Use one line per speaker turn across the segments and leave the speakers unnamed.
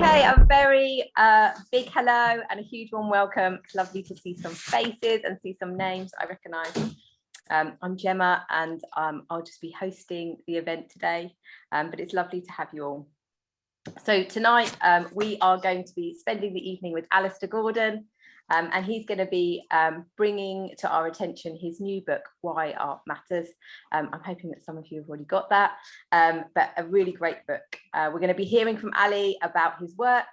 Okay, a very big hello and a huge warm welcome. It's lovely to see some faces and see some names I recognise. I'm Gemma and I'll just be hosting the event today, but it's lovely to have you all. So tonight we are going to be spending the evening with Alastair Gordon, and he's going to be bringing to our attention his new book, Why Art Matters. I'm hoping that some of you have already got that, but a really great book. We're going to be hearing from Ali about his work,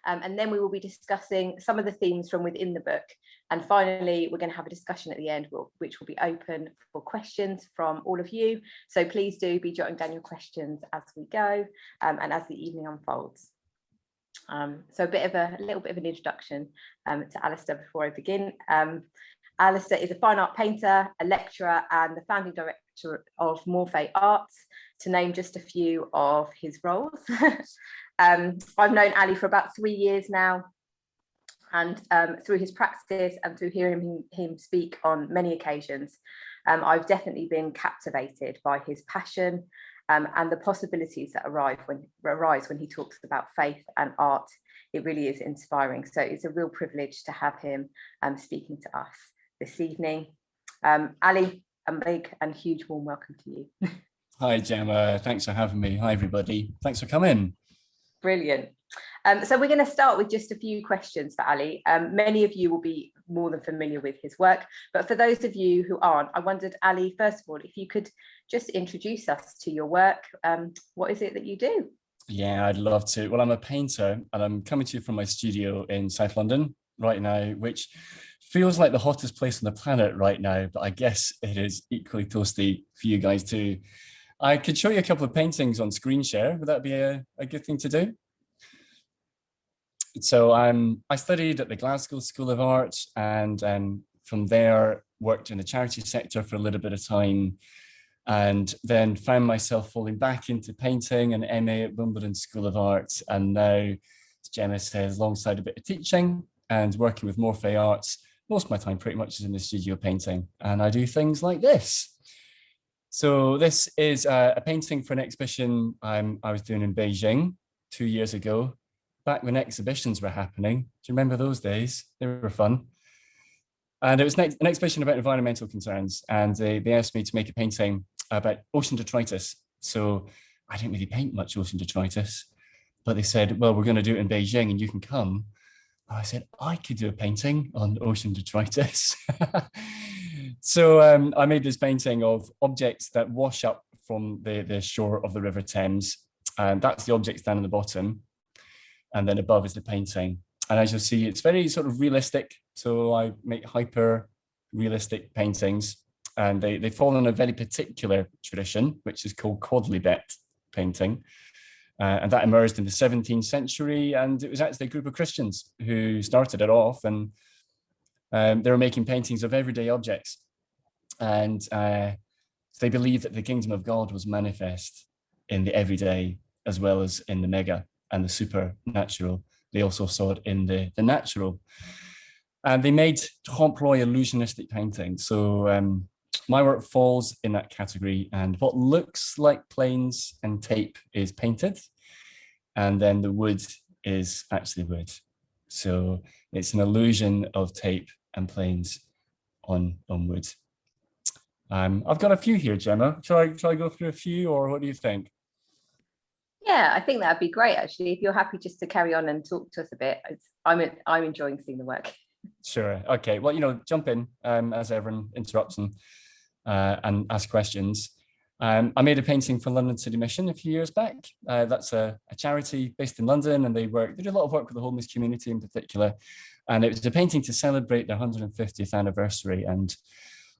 and then we will be discussing some of the themes from within the book. And finally, we're going to have a discussion at the end, which will be open for questions from all of you. So please do be jotting down your questions as we go and as the evening unfolds. So a little bit of an introduction to Alastair before I begin. Alastair is a fine art painter, a lecturer, and the founding director of Morphe Arts, to name just a few of his roles. I've known Ali for about 3 years now, and through his practice and through hearing him speak on many occasions, I've definitely been captivated by his passion and the possibilities that arise when he talks about faith and art. It really is inspiring. So it's a real privilege to have him speaking to us this evening. Ali, a big and huge warm welcome to you.
Hi, Gemma. Thanks for having me. Hi, everybody. Thanks for coming.
Brilliant. So we're going to start with just a few questions for Ali. Many of you will be more than familiar with his work, but for those of you who aren't, I wondered, Ali, first of all, if you could just introduce us to your work. What is it that you do?
Yeah, I'd love to. Well, I'm a painter and I'm coming to you from my studio in South London right now, which feels like the hottest place on the planet right now, but I guess it is equally toasty for you guys too. I could show you a couple of paintings on screen share. Would that be a good thing to do? So I studied at the Glasgow School of Art, and from there worked in the charity sector for a little bit of time, and then found myself falling back into painting and MA at Wimbledon School of Art. And now, as Gemma says, alongside a bit of teaching and working with Morphe Arts, most of my time pretty much is in the studio painting. And I do things like this. So this is a painting for an exhibition I was doing in Beijing 2 years ago, back when exhibitions were happening. Do you remember those days? They were fun. And it was an exhibition about environmental concerns. And they asked me to make a painting about ocean detritus. So I didn't really paint much ocean detritus, but they said, well, we're going to do it in Beijing and you can come. I said, I could do a painting on ocean detritus. So I made this painting of objects that wash up from the shore of the River Thames. And that's the objects down on the bottom. And then above is the painting. And as you'll see, it's very sort of realistic. So I make hyper realistic paintings, and they fall in a very particular tradition, which is called quodlibet painting. And that emerged in the 17th century. And it was actually a group of Christians who started it off, and they were making paintings of everyday objects. And they believed that the kingdom of God was manifest in the everyday as well as in the mega and the supernatural. They also saw it in the natural. And they made trompe-l'oeil illusionistic paintings. So my work falls in that category, and what looks like planes and tape is painted, and then the wood is actually wood. So it's an illusion of tape and planes on wood. I've got a few here, Gemma. Shall I go through a few, or what do you think?
Yeah, I think that'd be great, actually. If you're happy just to carry on and talk to us a bit, I'm enjoying seeing the work.
Sure. Okay. Well, jump in as everyone interrupts and ask questions. I made a painting for London City Mission a few years back. That's a charity based in London, and they do a lot of work with the homeless community in particular. And it was a painting to celebrate their 150th anniversary. And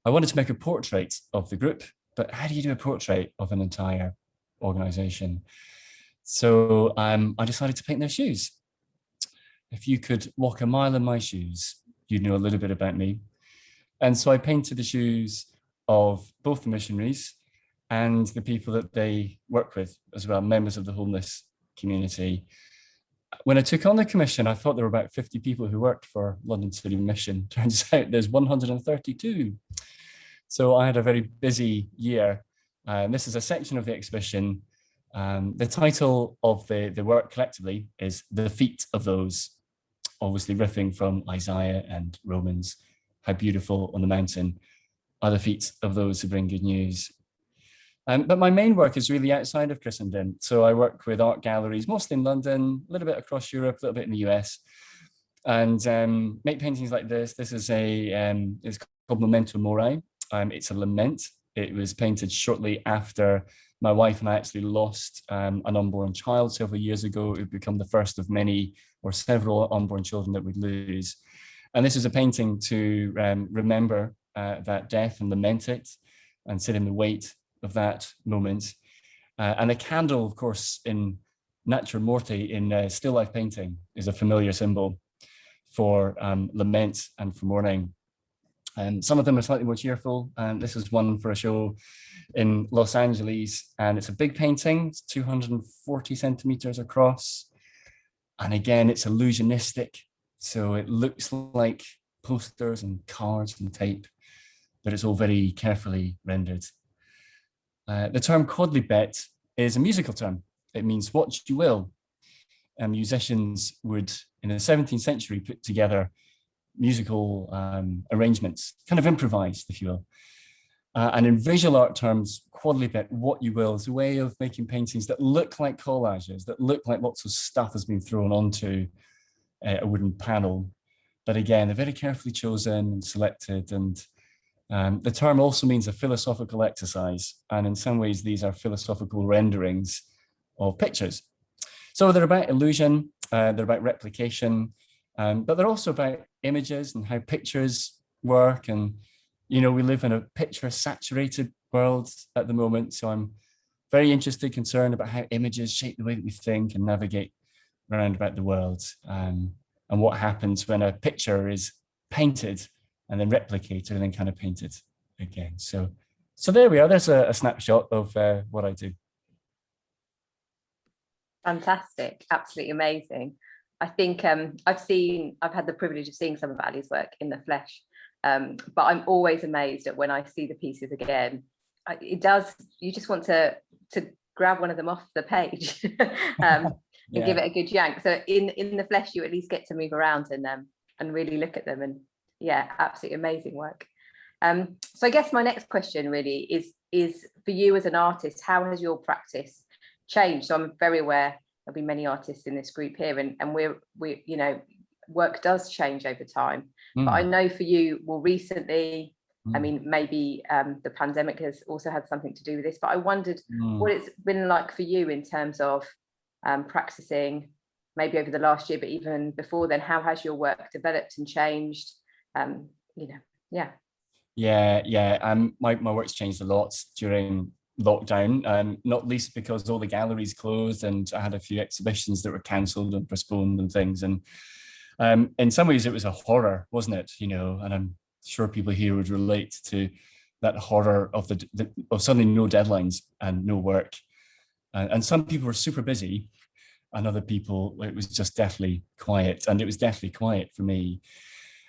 I wanted to make a portrait of the group, but how do you do a portrait of an entire organization? So I decided to paint their shoes. If you could walk a mile in my shoes, you'd know a little bit about me. And so I painted the shoes of both the missionaries and the people that they work with as well, members of the homeless community. When I took on the commission, I thought there were about 50 people who worked for London City Mission. Turns out there's 132. So I had a very busy year. And this is a section of the exhibition The title of the work collectively is The Feet of Those, obviously riffing from Isaiah and Romans. How beautiful on the mountain are the feet of those who bring good news. But my main work is really outside of Christendom. So I work with art galleries, mostly in London, a little bit across Europe, a little bit in the US, and make paintings like this. This is it's called Memento Mori. It's a lament. It was painted shortly after my wife and I actually lost an unborn child several years ago. It would become the first of many or several unborn children that we'd lose. And this is a painting to remember that death and lament it and sit in the weight of that moment. And a candle, of course, in natura morte, in still life painting, is a familiar symbol for lament and for mourning. Some of them are slightly more cheerful. This is one for a show in Los Angeles, and it's a big painting. It's 240 centimeters across. And again, it's illusionistic. So it looks like posters and cards and tape, but it's all very carefully rendered. The term quodlibet is a musical term. It means what you will. And musicians would, in the 17th century, put together musical arrangements, kind of improvised, if you will. And in visual art terms, quodlibet, what you will, is a way of making paintings that look like collages, that look like lots of stuff has been thrown onto a wooden panel. But again, they're very carefully chosen and selected. And the term also means a philosophical exercise. And in some ways, these are philosophical renderings of pictures. So they're about illusion, they're about replication, but they're also about images and how pictures work. And, you know, we live in a picture saturated world at the moment. So I'm very interested, concerned about how images shape the way that we think and navigate around about the world. And what happens when a picture is painted and then replicated and then kind of painted again. So there we are. There's a snapshot of what I do.
Fantastic, absolutely amazing. I think I've had the privilege of seeing some of Ali's work in the flesh, but I'm always amazed at when I see the pieces again. You just want to grab one of them off the page and give it a good yank. So in the flesh, you at least get to move around and really look at them. And yeah, absolutely amazing work. So I guess my next question really is for you as an artist, how has your practice changed? So I'm very aware there'll be many artists in this group here, and we you know, work does change over time. But I know for you, well, recently, I mean, maybe the pandemic has also had something to do with this, but I wondered what it's been like for you in terms of practicing maybe over the last year, but even before then. How has your work developed and changed? You know,
my work's changed a lot during lockdown, not least because all the galleries closed and I had a few exhibitions that were cancelled and postponed and things. And in some ways it was a horror, wasn't it? You know, and I'm sure people here would relate to that horror of of suddenly no deadlines and no work. And some people were super busy, and other people, it was just deathly quiet. And it was deathly quiet for me.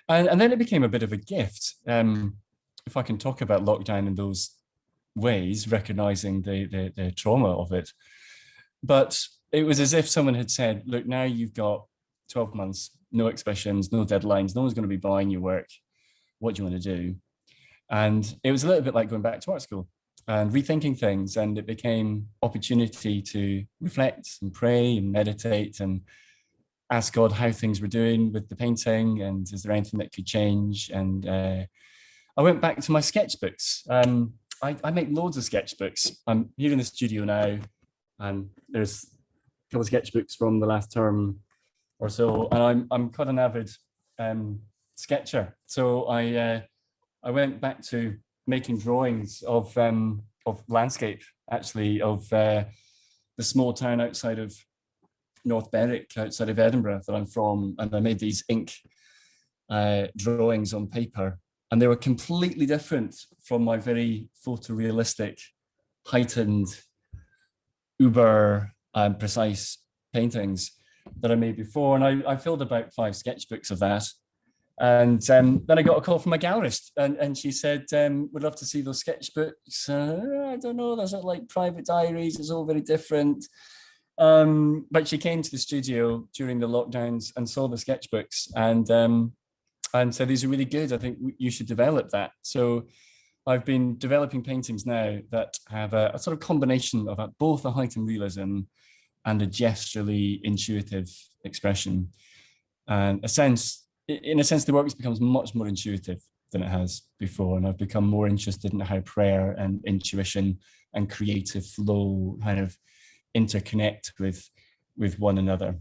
And then it became a bit of a gift. If I can talk about lockdown in those ways, recognizing the trauma of it. But it was as if someone had said, look, now you've got 12 months, no exhibitions, no deadlines, no one's going to be buying your work. What do you want to do? And it was a little bit like going back to art school and rethinking things. And it became opportunity to reflect and pray and meditate and ask God how things were doing with the painting and is there anything that could change. And I went back to my sketchbooks. I make loads of sketchbooks. I'm here in the studio now, and there's a couple of sketchbooks from the last term or so, and I'm quite an avid sketcher. So I went back to making drawings of landscape, actually, of the small town outside of North Berwick, outside of Edinburgh that I'm from, and I made these ink drawings on paper. And they were completely different from my very photorealistic, heightened, uber precise paintings that I made before. And I filled about 5 sketchbooks of that. And then I got a call from my gallerist, and she said, "Would love to see those sketchbooks." I don't know, those are like private diaries, it's all very different. But she came to the studio during the lockdowns and saw the sketchbooks, and said, "These are really good. I think you should develop that." So I've been developing paintings now that have a sort of combination of both a heightened realism and a gesturally intuitive expression. And in a sense, the work becomes much more intuitive than it has before. And I've become more interested in how prayer and intuition and creative flow kind of interconnect with one another.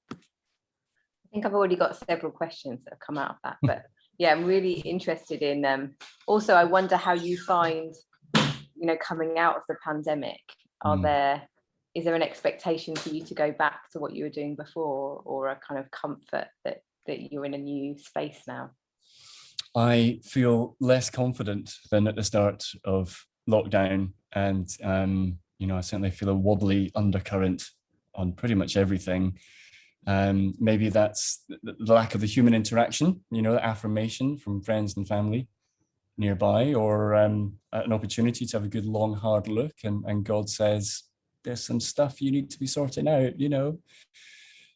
I think I've already got several questions that have come out of that, but yeah, I'm really interested in also I wonder how you find, coming out of the pandemic, is there an expectation for you to go back to what you were doing before, or a kind of comfort that you're in a new space now?
I feel less confident than at the start of lockdown, and I certainly feel a wobbly undercurrent on pretty much everything. Maybe that's the lack of the human interaction, the affirmation from friends and family nearby, or an opportunity to have a good long hard look, and God says, "There's some stuff you need to be sorting out,"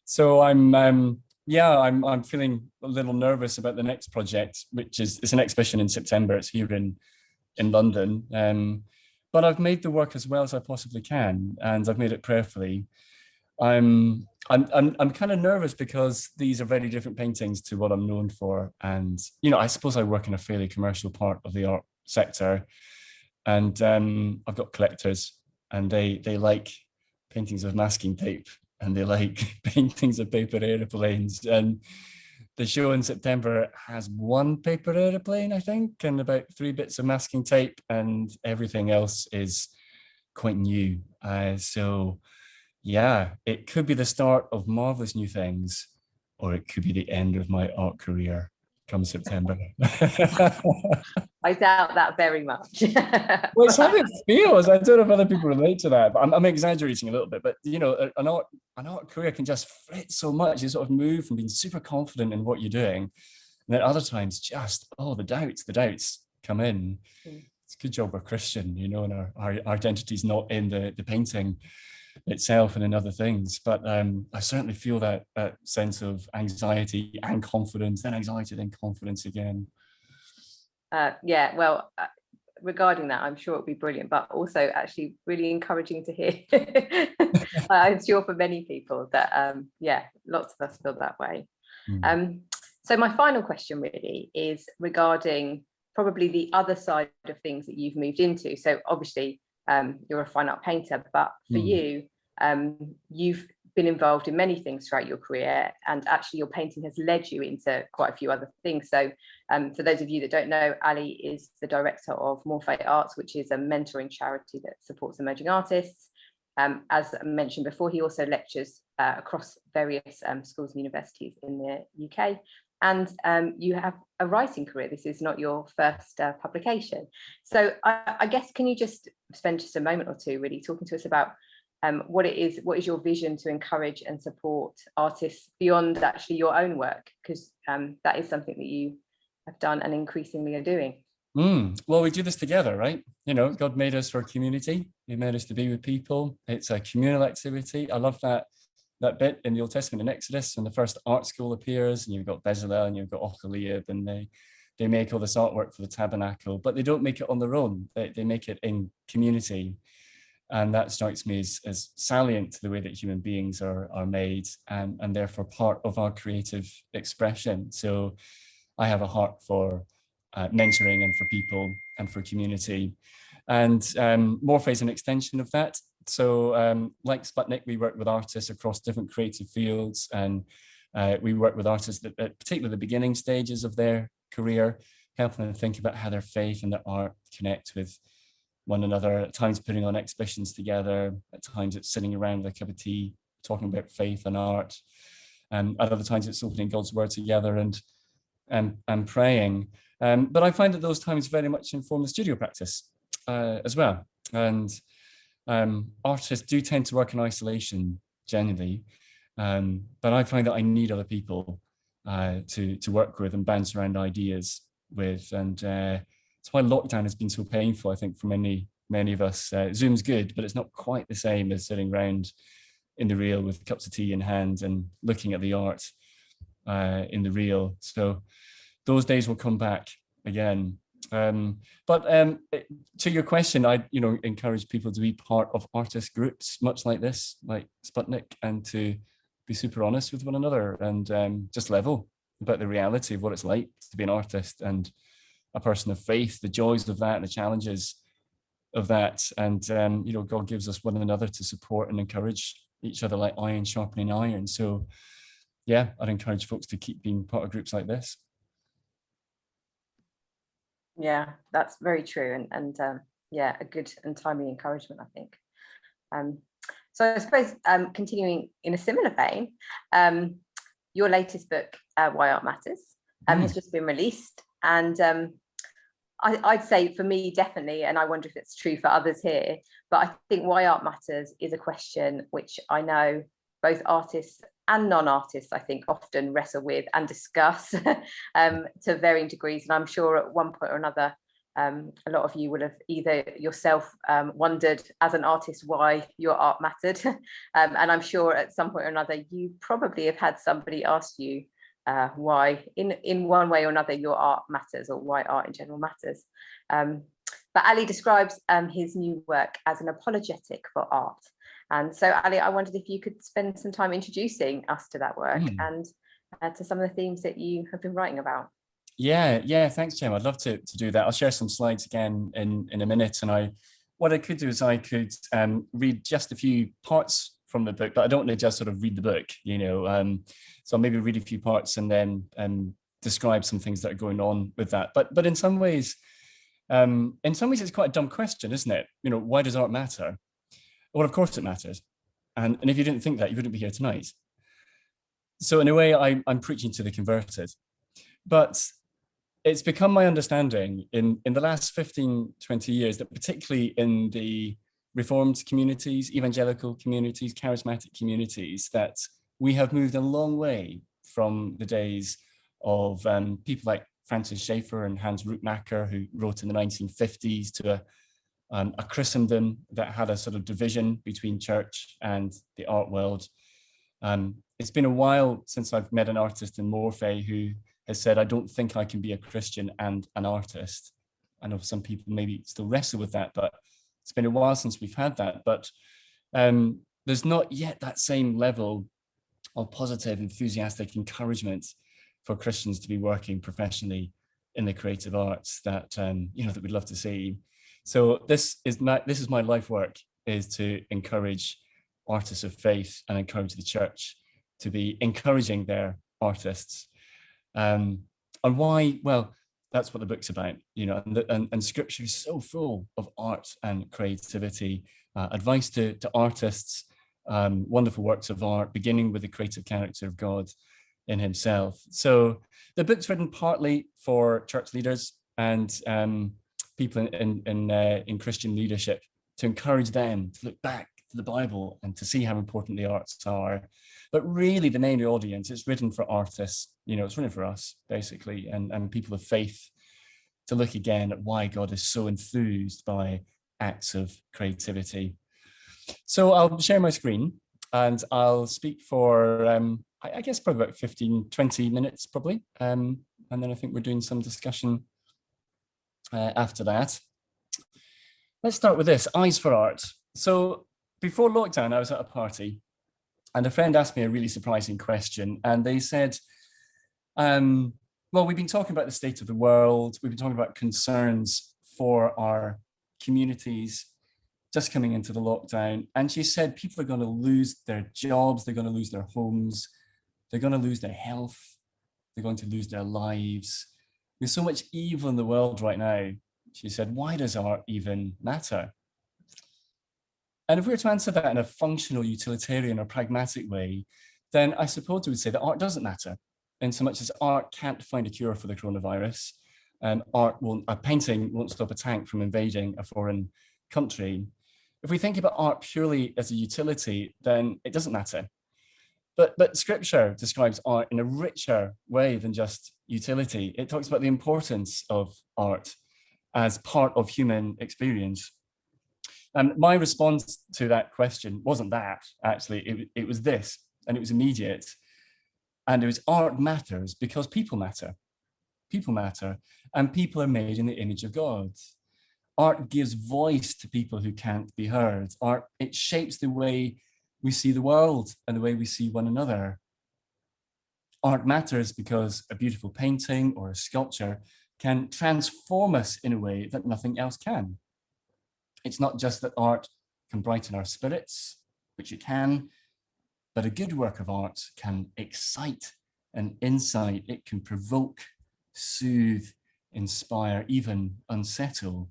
So I'm feeling a little nervous about the next project, which it's an exhibition in September. It's here in London, but I've made the work as well as I possibly can, and I've made it prayerfully. I'm kind of nervous because these are very different paintings to what I'm known for, and I suppose I work in a fairly commercial part of the art sector, and I've got collectors, and they like paintings of masking tape, and they like paintings of paper airplanes. And the show in September has one paper airplane, I think, and about 3 bits of masking tape, and everything else is quite new. So yeah, it could be the start of marvelous new things, or it could be the end of my art career come September.
I doubt that very much.
Well, it's how it feels. I don't know if other people relate to that, but I'm exaggerating a little bit. But an art career can just flit so much. You sort of move from being super confident in what you're doing, and then other times just the doubts come in. It's a good job we're Christian, and our identity's not in the painting itself and in other things. But I certainly feel that sense of anxiety and confidence, then anxiety, then confidence again.
Regarding that, I'm sure it'll be brilliant, but also actually really encouraging to hear. I'm sure for many people that lots of us feel that way. So my final question really is regarding probably the other side of things that you've moved into. So obviously you're a fine art painter, but for you, you've been involved in many things throughout your career, and actually your painting has led you into quite a few other things. So for those of you that don't know, Ali is the director of Morphe Arts, which is a mentoring charity that supports emerging artists. As I mentioned before, he also lectures across various schools and universities in the UK. And you have a writing career. This is not your first publication. So I guess, can you just spend just a moment or two really talking to us about what is your vision to encourage and support artists beyond actually your own work, because that is something that you have done and increasingly are doing.
Well, we do this together, right? God made us for a community. He made us to be with people. It's a communal activity. I love that bit in the Old Testament in Exodus when the first art school appears, and you've got Bezalel and you've got Oholiab, and they make all this artwork for the tabernacle, but they don't make it on their own. They make it in community. And that strikes me as salient to the way that human beings are made, and therefore part of our creative expression. So I have a heart for mentoring and for people and for community. And Morphe is an extension of that. So like Sputnik, we work with artists across different creative fields, and we work with artists at particularly the beginning stages of their career, helping them think about how their faith and their art connect with one another, at times putting on exhibitions together, at times it's sitting around with a cup of tea, talking about faith and art, and at other times it's opening God's word together and praying. But I find that those times very much inform the studio practice as well. And artists do tend to work in isolation generally, but I find that I need other people to work with and bounce around ideas with. And that's why lockdown has been so painful, I think, for many of us. Zoom's good, but it's not quite the same as sitting around in the real with cups of tea in hand and looking at the art in the real. So those days will come back again. But to your question, I encourage people to be part of artist groups much like this, like Sputnik, and to be super honest with one another and just level about the reality of what it's like to be an artist and a person of faith, the joys of that, the challenges of that. And God gives us one another to support and encourage each other, like iron sharpening iron. So yeah, I'd encourage folks to keep being part of groups like this.
Yeah, that's very true, and yeah, a good and timely encouragement, I think. So I suppose continuing in a similar vein, your latest book, Why Art Matters, has just been released, and I'd say for me, definitely, and I wonder if it's true for others here, but I think Why Art Matters is a question which I know both artists and non-artists, I think, often wrestle with and discuss to varying degrees. And I'm sure at one point or another, a lot of you will have either yourself wondered as an artist why your art mattered. And I'm sure at some point or another, you probably have had somebody ask you why in one way or another your art matters, or why art in general matters. But Ali describes his new work as an apologetic for art. And so, Ali, I wondered if you could spend some time introducing us to that work and to some of the themes that you have been writing about.
Yeah, thanks, Jim. I'd love to do that. I'll share some slides again in a minute. And what I could do is I could read just a few parts from the book, but I don't want to just sort of read the book, so I'll maybe read a few parts and then describe some things that are going on with that. But in some ways, it's quite a dumb question, isn't it? Why does art matter? Well, of course it matters. And if you didn't think that, you wouldn't be here tonight. So in a way, I'm preaching to the converted. But it's become my understanding in the last 15, 20 years that particularly in the Reformed communities, evangelical communities, charismatic communities, that we have moved a long way from the days of people like Francis Schaeffer and Hans Routmacher, who wrote in the 1950s, to a Christendom that had a sort of division between church and the art world. It's been a while since I've met an artist in Morphe who has said, I don't think I can be a Christian and an artist. I know some people maybe still wrestle with that, but it's been a while since we've had that. But there's not yet that same level of positive, enthusiastic encouragement for Christians to be working professionally in the creative arts that that we'd love to see. So this is my life work, is to encourage artists of faith and encourage the church to be encouraging their artists. And why? Well, that's what the book's about, and scripture is so full of art and creativity, advice to artists, wonderful works of art, beginning with the creative character of God in himself. So the book's written partly for church leaders and people in Christian leadership, to encourage them to look back to the Bible and to see how important the arts are. But really the main audience, it's written for artists, it's written for us basically, and people of faith, to look again at why God is so enthused by acts of creativity. So I'll share my screen and I'll speak for, I guess probably about 15, 20 minutes probably. And then I think we're doing some discussion after that. Let's start with this, Eyes for Art. So before lockdown, I was at a party and a friend asked me a really surprising question. And they said, well, we've been talking about the state of the world. We've been talking about concerns for our communities just coming into the lockdown. And she said, people are going to lose their jobs. They're going to lose their homes. They're going to lose their health. They're going to lose their lives. There's so much evil in the world right now. She said, why does art even matter? And if we were to answer that in a functional, utilitarian or pragmatic way, then I suppose we would say that art doesn't matter, in so much as art can't find a cure for the coronavirus. A painting won't stop a tank from invading a foreign country. If we think about art purely as a utility, then it doesn't matter. But scripture describes art in a richer way than just utility. It talks about the importance of art as part of human experience. And my response to that question wasn't that, actually, it was this, and it was immediate. And it was art matters because people matter. People matter, and people are made in the image of God. Art gives voice to people who can't be heard. Art, it shapes the way we see the world and the way we see one another. Art matters because a beautiful painting or a sculpture can transform us in a way that nothing else can. It's not just that art can brighten our spirits, which it can, but a good work of art can excite and incite. It can provoke, soothe, inspire, even unsettle.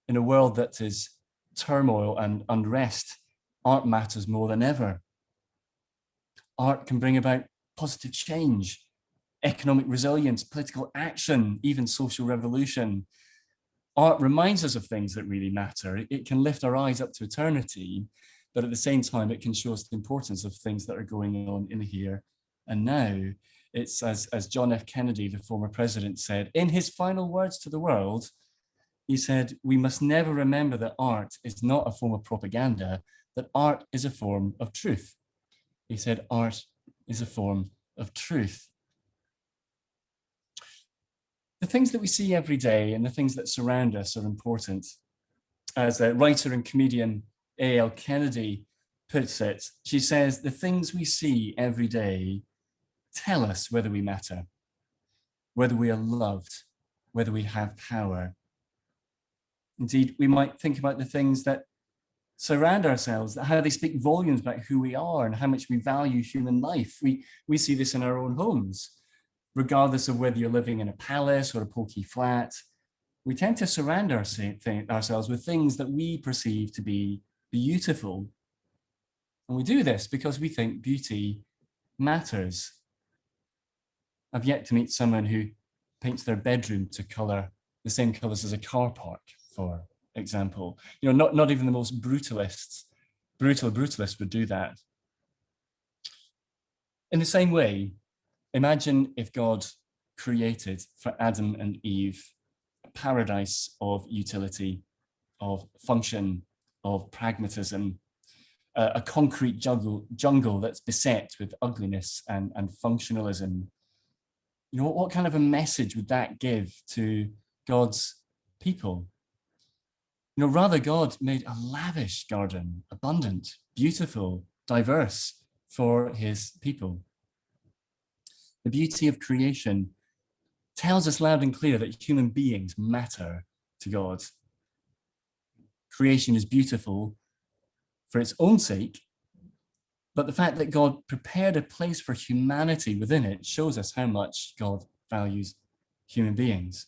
In a world that is turmoil and unrest, art matters more than ever. Art can bring about positive change, economic resilience, political action, even social revolution. Art reminds us of things that really matter. It can lift our eyes up to eternity, but at the same time, it can show us the importance of things that are going on in the here and now. It's as John F. Kennedy, the former president, said in his final words to the world, he said, "We must never remember that art is not a form of propaganda, that art is a form of truth." He said, art is a form of truth. The things that we see every day and the things that surround us are important. As a writer and comedian A.L. Kennedy puts it, she says, the things we see every day tell us whether we matter, whether we are loved, whether we have power. Indeed, we might think about the things that surround ourselves, how they speak volumes about who we are and how much we value human life. We see this in our own homes, regardless of whether you're living in a palace or a pokey flat. We tend to surround ourselves with things that we perceive to be beautiful. And we do this because we think beauty matters. I've yet to meet someone who paints their bedroom to color the same colors as a car park, for example. You know, not even the most brutal brutalists would do that. In the same way, imagine if God created for Adam and Eve a paradise of utility, of function, of pragmatism, a concrete jungle that's beset with ugliness and functionalism. You know, what kind of a message would that give to God's people? You know, rather, God made a lavish garden, abundant, beautiful, diverse for his people. The beauty of creation tells us loud and clear that human beings matter to God. Creation is beautiful for its own sake, but the fact that God prepared a place for humanity within it shows us how much God values human beings.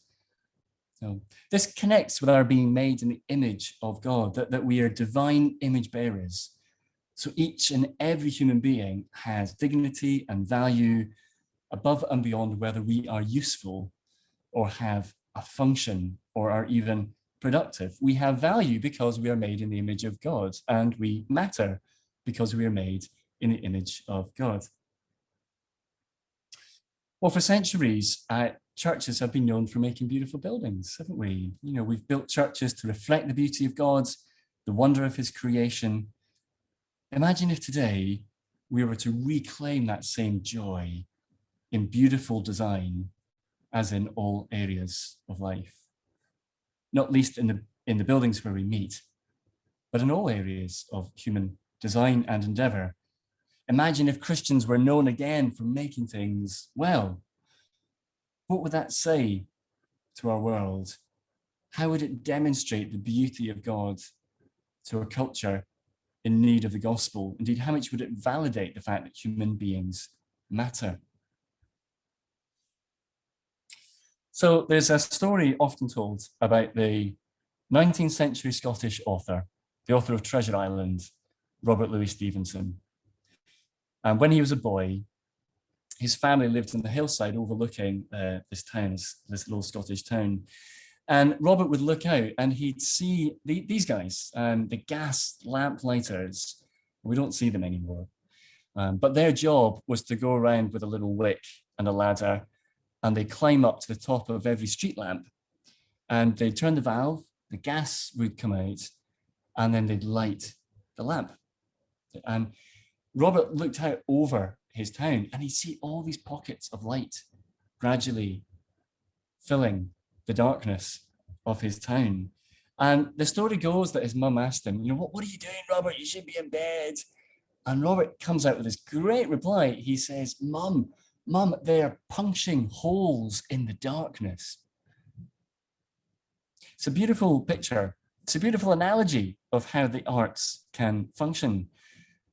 So this connects with our being made in the image of God, that we are divine image bearers. So each and every human being has dignity and value above and beyond whether we are useful or have a function or are even productive. We have value because we are made in the image of God, and we matter because we are made in the image of God. Well, for centuries, churches have been known for making beautiful buildings, haven't we? You know, we've built churches to reflect the beauty of God, the wonder of his creation. Imagine if today we were to reclaim that same joy in beautiful design as in all areas of life, not least in the buildings where we meet, but in all areas of human design and endeavor. Imagine if Christians were known again for making things well. What would that say to our world? How would it demonstrate the beauty of God to a culture in need of the gospel? Indeed, how much would it validate the fact that human beings matter? So there's a story often told about the 19th century Scottish author, the author of Treasure Island, Robert Louis Stevenson. And when he was a boy, his family lived on the hillside overlooking this little Scottish town. And Robert would look out and he'd see these guys, the gas lamp lighters. We don't see them anymore. But their job was to go around with a little wick and a ladder, and they climb up to the top of every street lamp, and they turn the valve, the gas would come out, and then they'd light the lamp. And Robert looked out over his town and he'd see all these pockets of light gradually filling the darkness of his town. And the story goes that his mum asked him, what are you doing, Robert? You should be in bed. And Robert comes out with this great reply. He says, Mum, they're punching holes in the darkness. It's a beautiful picture. It's a beautiful analogy of how the arts can function,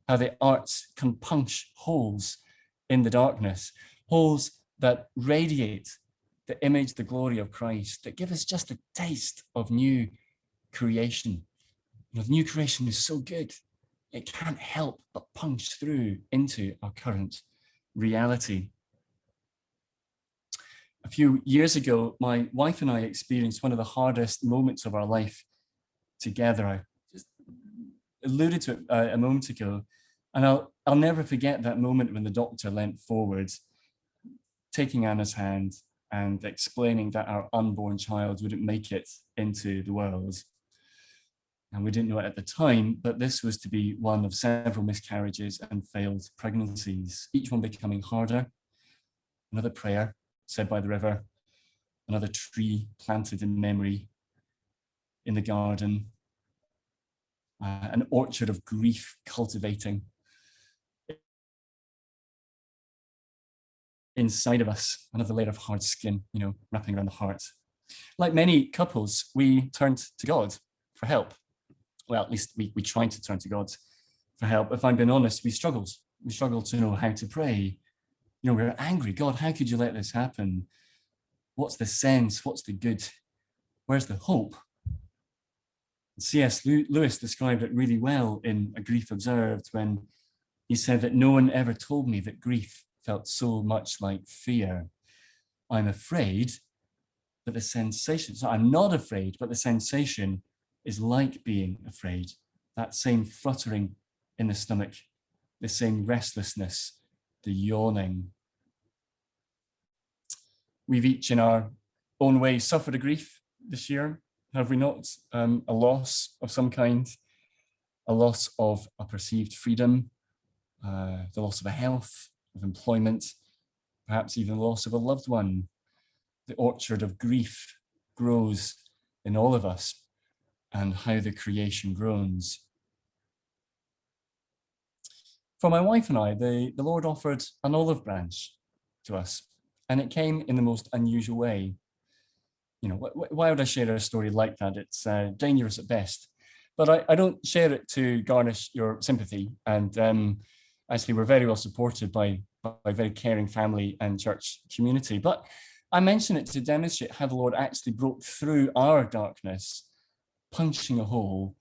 how the arts can punch holes in the darkness, holes that radiate the image, the glory of Christ, that give us just a taste of new creation. The new creation is so good, it can't help but punch through into our current reality. A few years ago, my wife and I experienced one of the hardest moments of our life together. I just alluded to it a moment ago, and I'll never forget that moment when the doctor leant forward, taking Anna's hand and explaining that our unborn child wouldn't make it into the world. And we didn't know it at the time, but this was to be one of several miscarriages and failed pregnancies, each one becoming harder. Another prayer said by the river, another tree planted in memory in the garden, an orchard of grief cultivating inside of us, another layer of hard skin, wrapping around the heart. Like many couples, we turned to God for help. Well, at least we tried to turn to God for help. If I'm being honest, we struggled. We struggled to know how to pray. We were angry. God, how could you let this happen? What's the sense? What's the good? Where's the hope? C.S. Lewis described it really well in A Grief Observed when he said that no one ever told me that grief felt so much like fear. I'm afraid, but the sensation, so I'm not afraid, but the sensation is like being afraid. That same fluttering in the stomach, the same restlessness, the yawning. We've each in our own way suffered a grief this year, have we not? A loss of some kind, a loss of a perceived freedom, the loss of a health, of employment, perhaps even the loss of a loved one. The orchard of grief grows in all of us, and how the creation groans. For my wife and I, the Lord offered an olive branch to us, and it came in the most unusual way. Why would I share a story like that? It's dangerous at best. But I don't share it to garnish your sympathy. And actually, we're very well supported by a very caring family and church community. But I mention it to demonstrate how the Lord actually broke through our darkness, punching a hole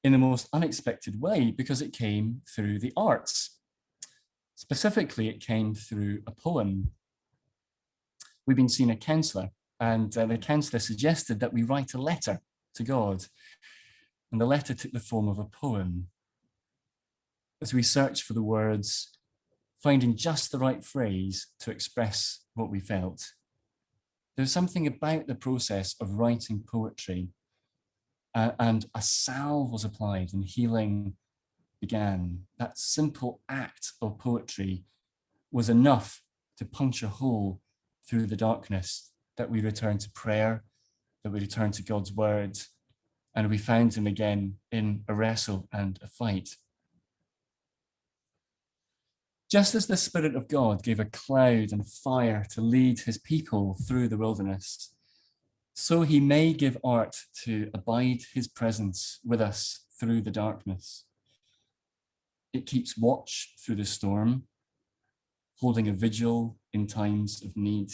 in the most unexpected way, because it came through the arts. Specifically, it came through a poem. We've been seeing a counsellor, and the counsellor suggested that we write a letter to God. And the letter took the form of a poem. As we searched for the words, finding just the right phrase to express what we felt. There's something about the process of writing poetry, and a salve was applied and healing began. That simple act of poetry was enough to punch a hole through the darkness, that we returned to prayer, that we returned to God's word, and we found him again in a wrestle and a fight. Just as the Spirit of God gave a cloud and fire to lead his people through the wilderness, so he may give art to abide his presence with us through the darkness. It keeps watch through the storm, holding a vigil in times of need,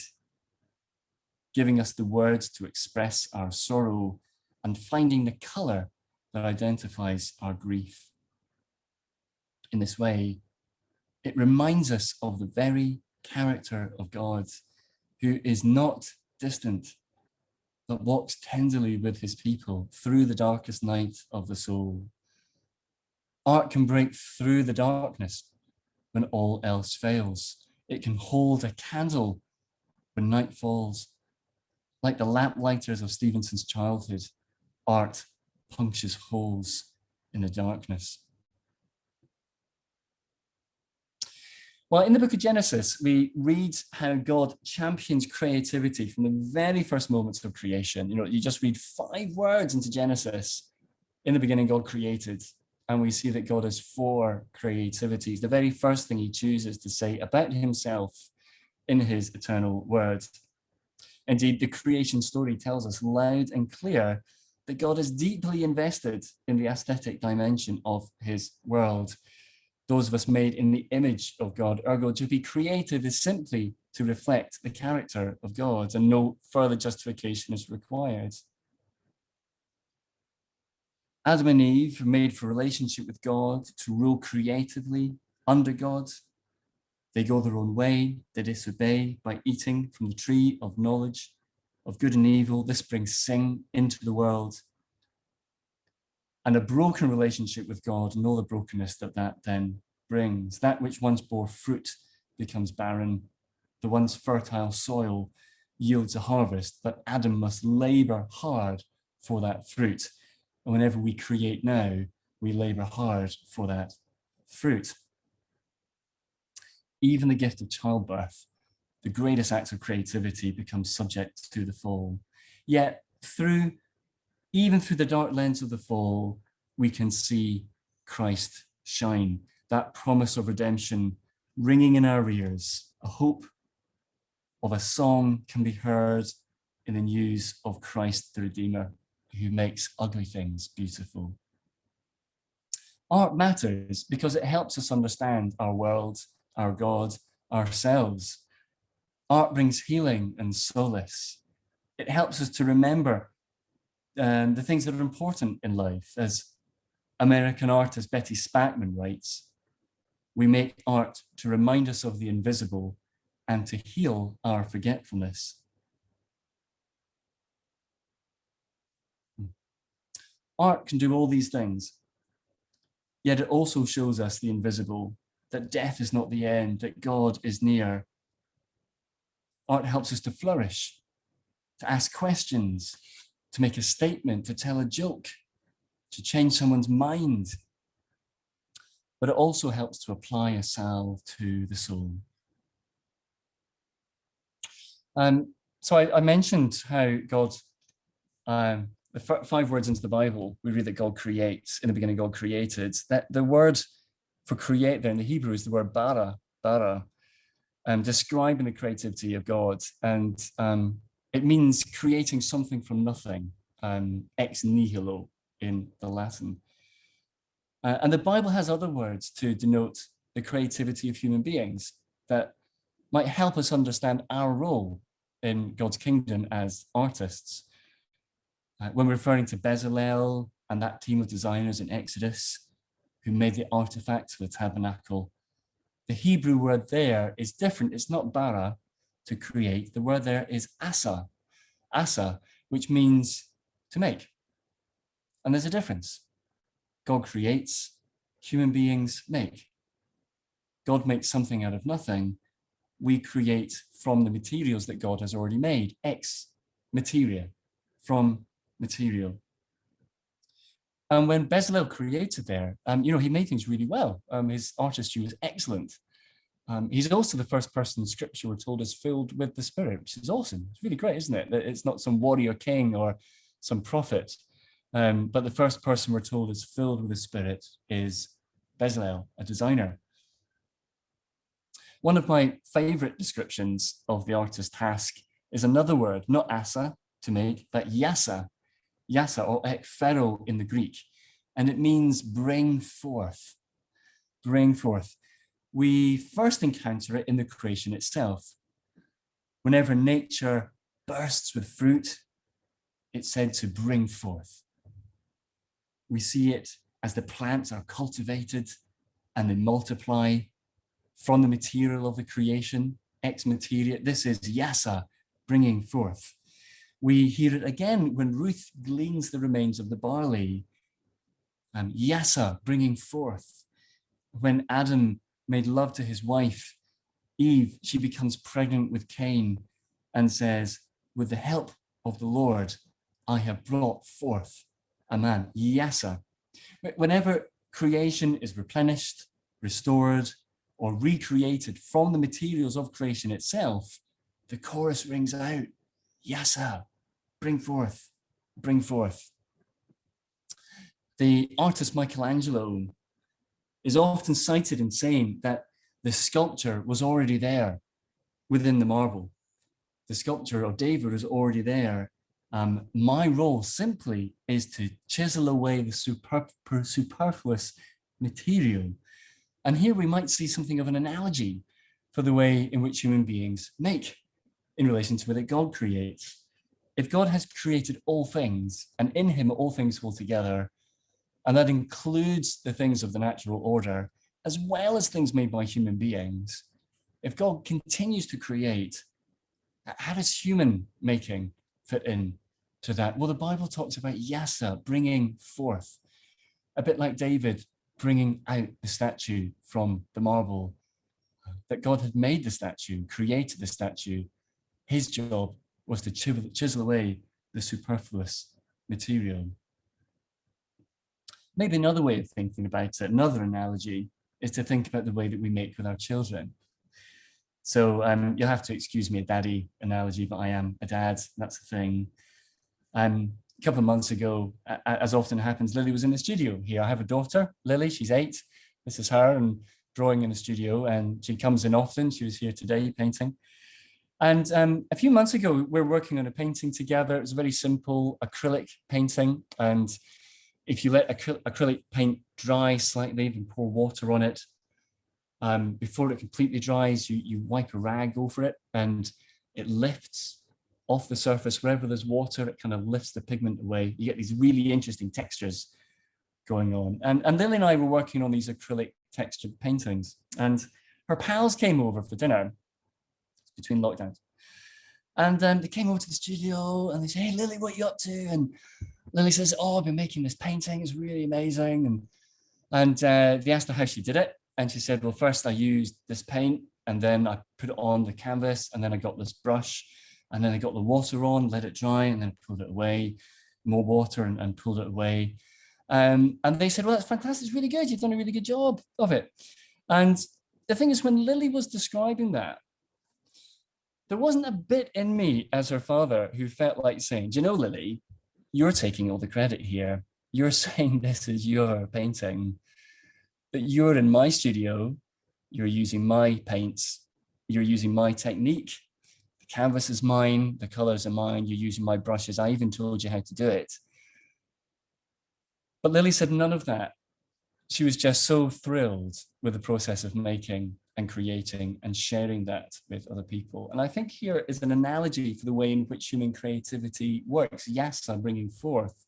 giving us the words to express our sorrow and finding the color that identifies our grief. In this way, it reminds us of the very character of God, who is not distant, but walks tenderly with his people through the darkest night of the soul. Art can break through the darkness when all else fails. It can hold a candle when night falls. Like the lamplighters of Stevenson's childhood, art punctures holes in the darkness. Well, in the book of Genesis, we read how God champions creativity from the very first moments of creation. You know, you just read 5 words into Genesis. In the beginning, God created, and we see that God is for creativity. It's the very first thing he chooses to say about himself in his eternal word. Indeed, the creation story tells us loud and clear that God is deeply invested in the aesthetic dimension of his world. Those of us made in the image of God, ergo to be creative is simply to reflect the character of God, and no further justification is required. Adam and Eve were made for relationship with God, to rule creatively under God. They go their own way, they disobey by eating from the tree of knowledge of good and evil. This brings sin into the world. And a broken relationship with God and all the brokenness that that then brings. That which once bore fruit becomes barren. The once fertile soil yields a harvest, but Adam must labor hard for that fruit. And whenever we create now, we labor hard for that fruit. Even the gift of childbirth, the greatest act of creativity, becomes subject to the fall. Yet even through the dark lens of the fall, we can see Christ shine, that promise of redemption ringing in our ears. A hope of a song can be heard in the news of Christ the Redeemer, who makes ugly things beautiful. Art matters because it helps us understand our world, our God, ourselves. Art brings healing and solace. It helps us to remember the things that are important in life. As American artist Betty Spackman writes, we make art to remind us of the invisible and to heal our forgetfulness. Art can do all these things, yet it also shows us the invisible, that death is not the end, that God is near. Art helps us to flourish, to ask questions, to make a statement, to tell a joke, to change someone's mind. But it also helps to apply a salve to the soul. So I mentioned how God, the 5 words into the Bible, we read that God creates. In the beginning, God created. That the word for create there in the Hebrew is the word bara, describing the creativity of God. And it means creating something from nothing, ex nihilo in the Latin. And the Bible has other words to denote the creativity of human beings that might help us understand our role in God's kingdom as artists. When we're referring to Bezalel and that team of designers in Exodus who made the artifacts for the tabernacle, the Hebrew word there is different. It's not bara, to create. The word there is asa, which means to make. And there's a difference. God creates, human beings make. God makes something out of nothing. We create from the materials that God has already made, ex materia, from material. And when Bezalel created there, he made things really well. His artistry was excellent. He's also the first person in scripture we're told is filled with the Spirit, which is awesome. It's really great, isn't it? That it's not some warrior king or some prophet, but the first person we're told is filled with the Spirit is Bezalel, a designer. One of my favorite descriptions of the artist's task is another word, not asa, to make, but yasa, or ekphero in the Greek. And it means bring forth, bring forth. We first encounter it in the creation itself. Whenever nature bursts with fruit, it's said to bring forth. We see it as the plants are cultivated and they multiply from the material of the creation, ex materia. This is yasa, bringing forth. We hear it again when Ruth gleans the remains of the barley. Yasa, bringing forth. When Adam made love to his wife, Eve, she becomes pregnant with Cain and says, with the help of the Lord, I have brought forth a man. Yasa. Whenever creation is replenished, restored, or recreated from the materials of creation itself, the chorus rings out, Yasa, bring forth, bring forth. The artist Michelangelo is often cited in saying that the sculpture was already there within the marble. The sculpture of David is already there. My role simply is to chisel away the superfluous material. And here we might see something of an analogy for the way in which human beings make in relation to what God creates. If God has created all things, and in him all things hold together, and that includes the things of the natural order, as well as things made by human beings, if God continues to create, how does human making fit in to that? Well, the Bible talks about Yasa, bringing forth, a bit like David bringing out the statue from the marble, that God had made the statue, created the statue. His job was to chisel away the superfluous material. Maybe another way of thinking about it, another analogy, is to think about the way that we make with our children. So you'll have to excuse me a daddy analogy, but I am a dad, that's the thing. A couple of months ago, as often happens, Lily was in the studio here. I have a daughter, Lily, she's 8. This is her and drawing in the studio, and she comes in often. She was here today painting. And a few months ago, we were working on a painting together. It was a very simple acrylic painting. And if you let acrylic paint dry slightly, you can pour water on it. Before it completely dries, you wipe a rag over it and it lifts off the surface. Wherever there's water, it kind of lifts the pigment away. You get these really interesting textures going on. And Lily and I were working on these acrylic textured paintings, and her pals came over for dinner between lockdowns. And they came over to the studio and they said, hey, Lily, what are you up to? And Lily says, oh, I've been making this painting. It's really amazing. And they asked her how she did it. And she said, well, first I used this paint and then I put it on the canvas and then I got this brush and then I got the water on, let it dry and then I pulled it away, more water and pulled it away. And they said, well, that's fantastic. It's really good. You've done a really good job of it. And the thing is, when Lily was describing that, there wasn't a bit in me as her father who felt like saying, do you know, Lily, you're taking all the credit here. You're saying this is your painting, that you're in my studio, you're using my paints, you're using my technique. The canvas is mine, the colors are mine, you're using my brushes. I even told you how to do it. But Lily said none of that. She was just so thrilled with the process of making and creating and sharing that with other people. And I think here is an analogy for the way in which human creativity works. Yes, I'm bringing forth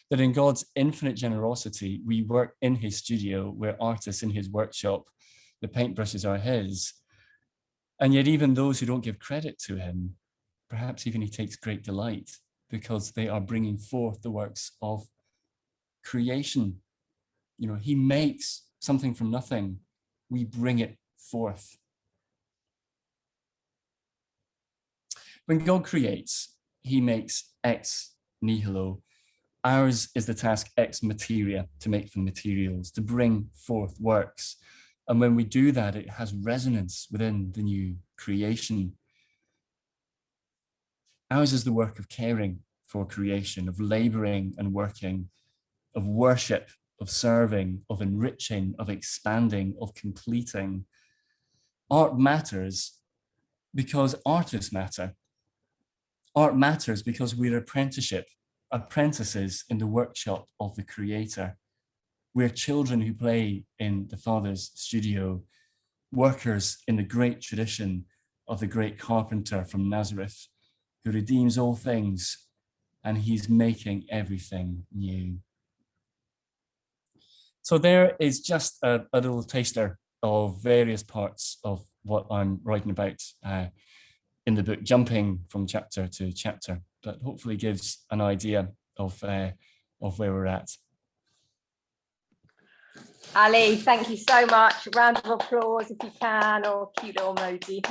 that in God's infinite generosity, we work in his studio, we're artists in his workshop, the paintbrushes are his. And yet even those who don't give credit to him, perhaps even he takes great delight because they are bringing forth the works of creation. You know, he makes something from nothing. We bring it forth. When God creates, he makes ex nihilo. Ours is the task ex materia, to make from materials, to bring forth works. And when we do that, it has resonance within the new creation. Ours is the work of caring for creation, of laboring and working, of worship, of serving, of enriching, of expanding, of completing. Art matters because artists matter. Art matters because we're apprentices in the workshop of the Creator. We're children who play in the Father's studio, workers in the great tradition of the great carpenter from Nazareth, who redeems all things, and he's making everything new. So there is just a little taster of various parts of what I'm writing about in the book, jumping from chapter to chapter, but hopefully gives an idea of where we're at.
Ali, thank you so much. Round of applause if you can, or cute little emoji.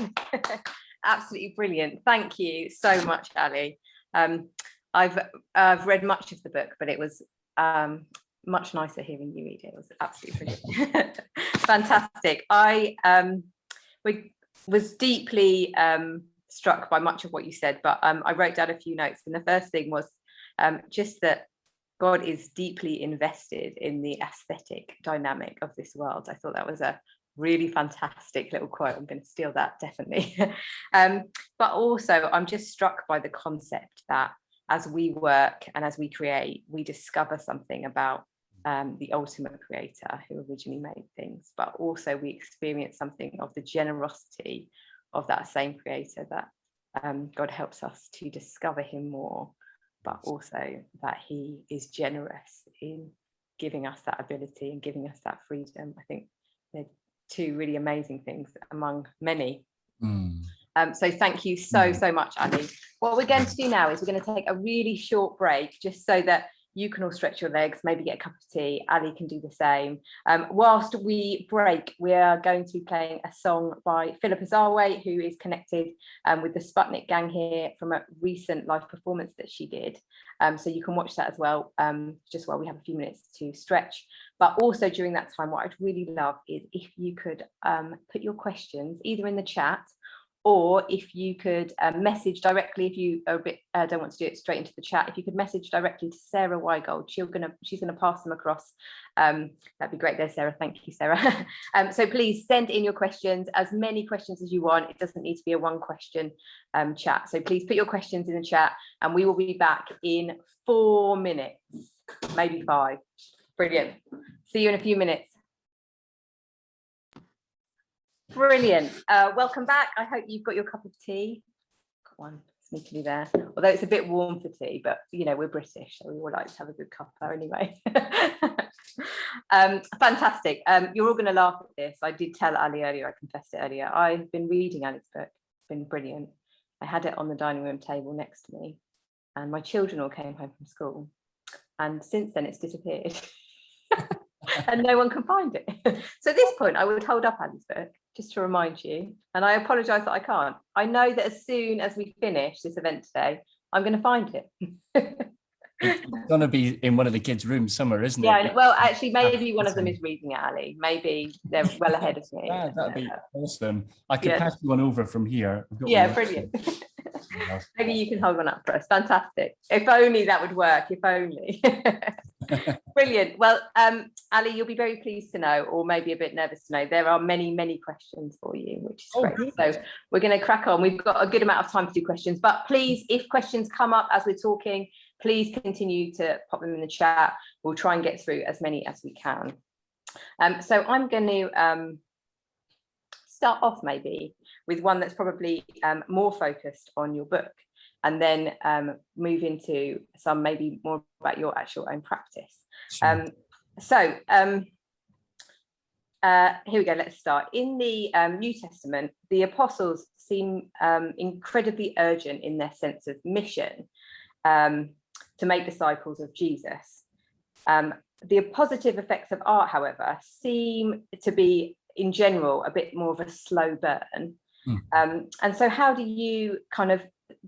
Absolutely brilliant. Thank you so much, Ali. I've read much of the book, but it was much nicer hearing you read it. It was absolutely brilliant. Fantastic. I was deeply struck by much of what you said, but I wrote down a few notes. And the first thing was just that God is deeply invested in the aesthetic dynamic of this world. I thought that was a really fantastic little quote. I'm going to steal that, definitely. But also, I'm just struck by the concept that as we work and as we create, we discover something about the ultimate creator who originally made things, but also we experience something of the generosity of that same creator, that God helps us to discover him more, but also that he is generous in giving us that ability and giving us that freedom. I think they're two really amazing things among many. So thank you so much, Ali. What we're going to do now is we're going to take a really short break, just so that you can all stretch your legs, maybe get a cup of tea. Ali can do the same. Whilst we break, we are going to be playing a song by Philippa Zarway, who is connected with the Sputnik gang here from a recent live performance that she did. So you can watch that as well, just while we have a few minutes to stretch. But also during that time, what I'd really love is if you could put your questions either in the chat, or if you could message directly, if you are a bit, don't want to do it straight into the chat, if you could message directly to Sarah Weigold, she's gonna pass them across. That'd be great there, Sarah. Thank you, Sarah. So please send in your questions, as many questions as you want. It doesn't need to be a one question chat. So please put your questions in the chat, and we will be back in 4 minutes, maybe 5. Brilliant. See you in a few minutes. Brilliant. Welcome back. I hope you've got your cup of tea. Got one sneakily there. Although it's a bit warm for tea, but you know, we're British, so we all like to have a good cuppa anyway. Fantastic. You're all going to laugh at this. I did tell Ali earlier, I confessed it earlier. I've been reading Ali's book. It's been brilliant. I had it on the dining room table next to me, and my children all came home from school. And since then, it's disappeared. And no one can find it. So at this point, I would hold up Ali's book just to remind you. And I apologise that I can't. I know that as soon as we finish this event today, I'm going to find it.
It's going to be in one of the kids' rooms somewhere, isn't it?
Yeah, well, actually, maybe one of them is reading it, Ali. Maybe they're well ahead of me.
Yeah, that'd be awesome. I could pass you one over from here.
Yeah, brilliant. Maybe you can hold one up for us. Fantastic. If only that would work. If only. Brilliant. Well, Ali, you'll be very pleased to know, or maybe a bit nervous to know, there are many questions for you, which is great. Good. So we're going to crack on. We've got a good amount of time to do questions, but please, if questions come up as we're talking, please continue to pop them in the chat. We'll try and get through as many as we can. So I'm going to start off maybe with one that's probably more focused on your book, and then move into some maybe more about your actual own practice. Sure. Here we go, let's start. In the New Testament, the apostles seem incredibly urgent in their sense of mission to make disciples of Jesus. The positive effects of art, however, seem to be, in general, a bit more of a slow burn. And so how do you kind of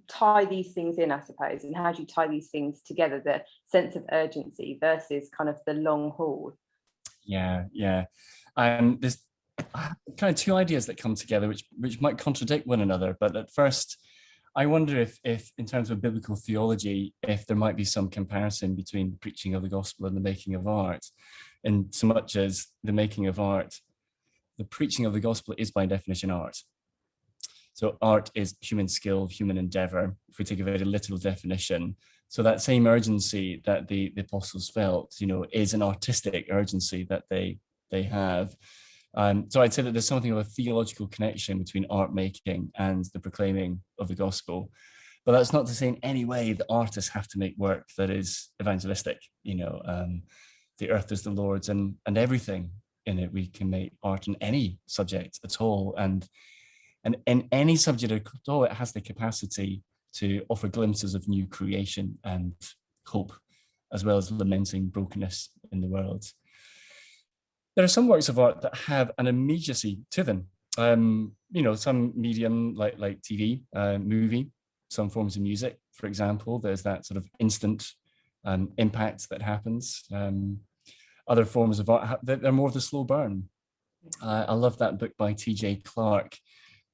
tie these things in, I suppose, and how do you tie these things together, the sense of urgency versus kind of the long haul?
Yeah. There's kind of two ideas that come together which might contradict one another, but at first I wonder if in terms of biblical theology, if there might be some comparison between the preaching of the gospel and the making of art, in so much as the making of art, the preaching of the gospel is by definition art. So art is human skill, human endeavor, if we take a very literal definition. So that same urgency that the apostles felt, is an artistic urgency that they have. So I'd say that there's something of a theological connection between art making and the proclaiming of the gospel. But that's not to say in any way that artists have to make work that is evangelistic. The earth is the Lord's, and everything in it, we can make art in any subject at all. And in any subject at all, it has the capacity to offer glimpses of new creation and hope, as well as lamenting brokenness in the world. There are some works of art that have an immediacy to them. You know, some medium like TV, movie, some forms of music, for example, there's that sort of instant impact that happens. Other forms of art, they're more of the slow burn. I love that book by T.J. Clarke,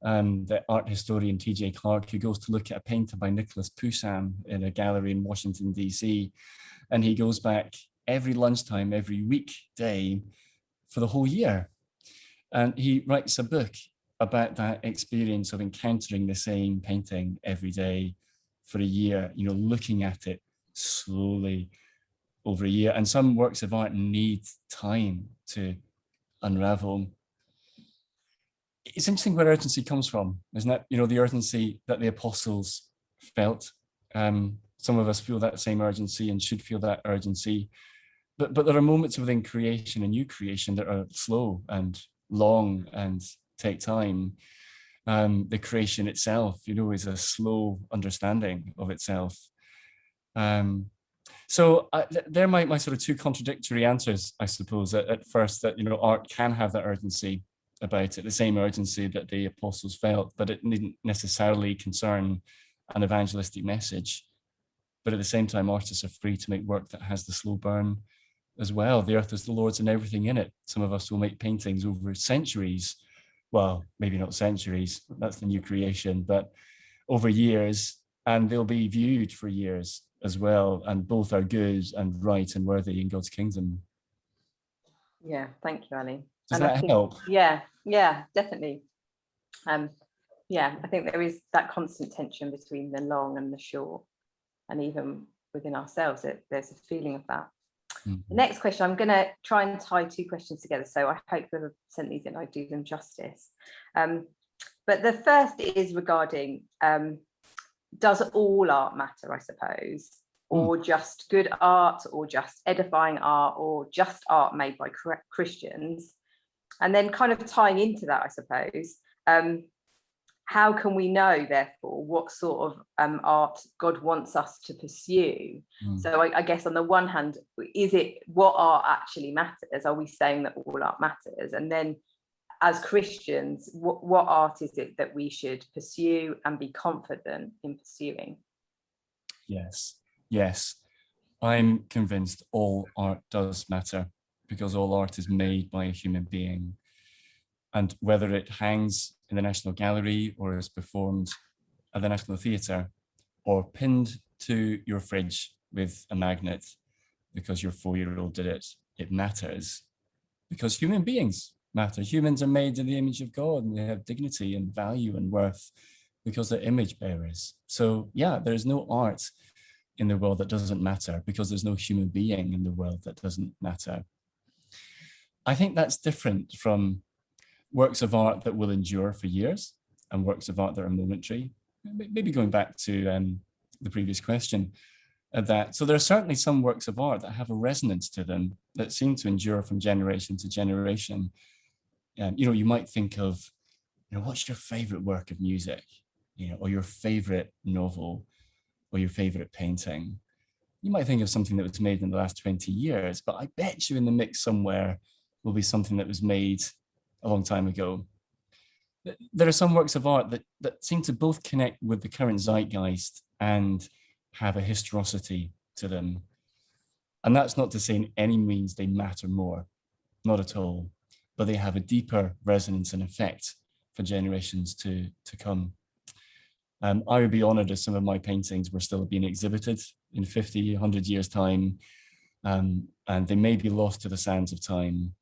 the art historian T.J. Clarke, who goes to look at a painting by Nicholas Poussin in a gallery in Washington, D.C. And he goes back every lunchtime, every weekday for the whole year. And he writes a book about that experience of encountering the same painting every day for a year, you know, looking at it slowly over a year. And some works of art need time to unravel. It's interesting where urgency comes from, isn't it? You know, the urgency that the apostles felt. Some of us feel that same urgency and should feel that urgency. But there are moments within creation and new creation that are slow and long and take time. The creation itself, you know, is a slow understanding of itself. So they're my sort of two contradictory answers, I suppose, at first, that, you know, art can have that urgency about it, the same urgency that the apostles felt, but it needn't necessarily concern an evangelistic message. But at the same time, artists are free to make work that has the slow burn as well. The earth is the Lord's and everything in it. Some of us will make paintings over centuries. Well, maybe not centuries, that's the new creation, but over years, and they'll be viewed for years as well. And both are good and right and worthy in God's kingdom.
Yeah, thank you, Ali.
Does that help?
Yeah, definitely. Yeah, I think there is that constant tension between the long and the short, and even within ourselves, there's a feeling of that. Mm-hmm. The next question, I'm going to try and tie two questions together, so I hope whoever sent these in, I do them justice. But the first is regarding, does all art matter, I suppose, or just good art, or just edifying art, or just art made by Christians? And then kind of tying into that, I suppose, how can we know, therefore, what sort of art God wants us to pursue? So I guess on the one hand, is it what art actually matters? Are we saying that all art matters? And then as Christians, what art is it that we should pursue and be confident in pursuing?
Yes. I'm convinced all art does matter, because all art is made by a human being. And whether it hangs in the National Gallery or is performed at the National Theatre or pinned to your fridge with a magnet because your 4-year-old did it, it matters because human beings matter. Humans are made in the image of God, and they have dignity and value and worth because they're image bearers. So yeah, there's no art in the world that doesn't matter, because there's no human being in the world that doesn't matter. I think that's different from works of art that will endure for years and works of art that are momentary. Maybe going back to the previous question, so there are certainly some works of art that have a resonance to them that seem to endure from generation to generation. You know, you might think of, you know, what's your favorite work of music, you know, or your favorite novel, or your favorite painting. You might think of something that was made in the last 20 years, but I bet you in the mix somewhere will be something that was made a long time ago. There are some works of art that seem to both connect with the current zeitgeist and have a historicity to them. And that's not to say in any means they matter more, not at all, but they have a deeper resonance and effect for generations to come. I would be honored if some of my paintings were still being exhibited in 50, 100 years' time, and they may be lost to the sands of time.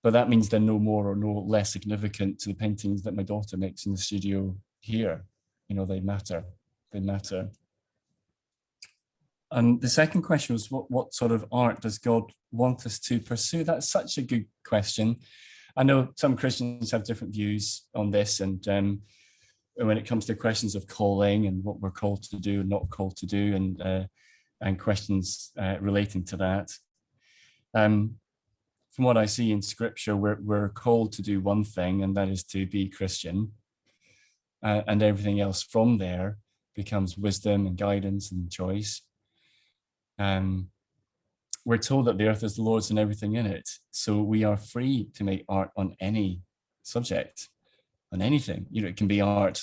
But that means they're no more or no less significant to the paintings that my daughter makes in the studio here. You know, they matter. And the second question was, what sort of art does God want us to pursue? That's such a good question. I know some Christians have different views on this, and when it comes to questions of calling and what we're called to do and not called to do, and questions relating to that. From what I see in Scripture, we're called to do one thing, and that is to be Christian. And everything else from there becomes wisdom and guidance and choice. we're told that the earth is the Lord's and everything in it. So we are free to make art on any subject, on anything. You know, it can be art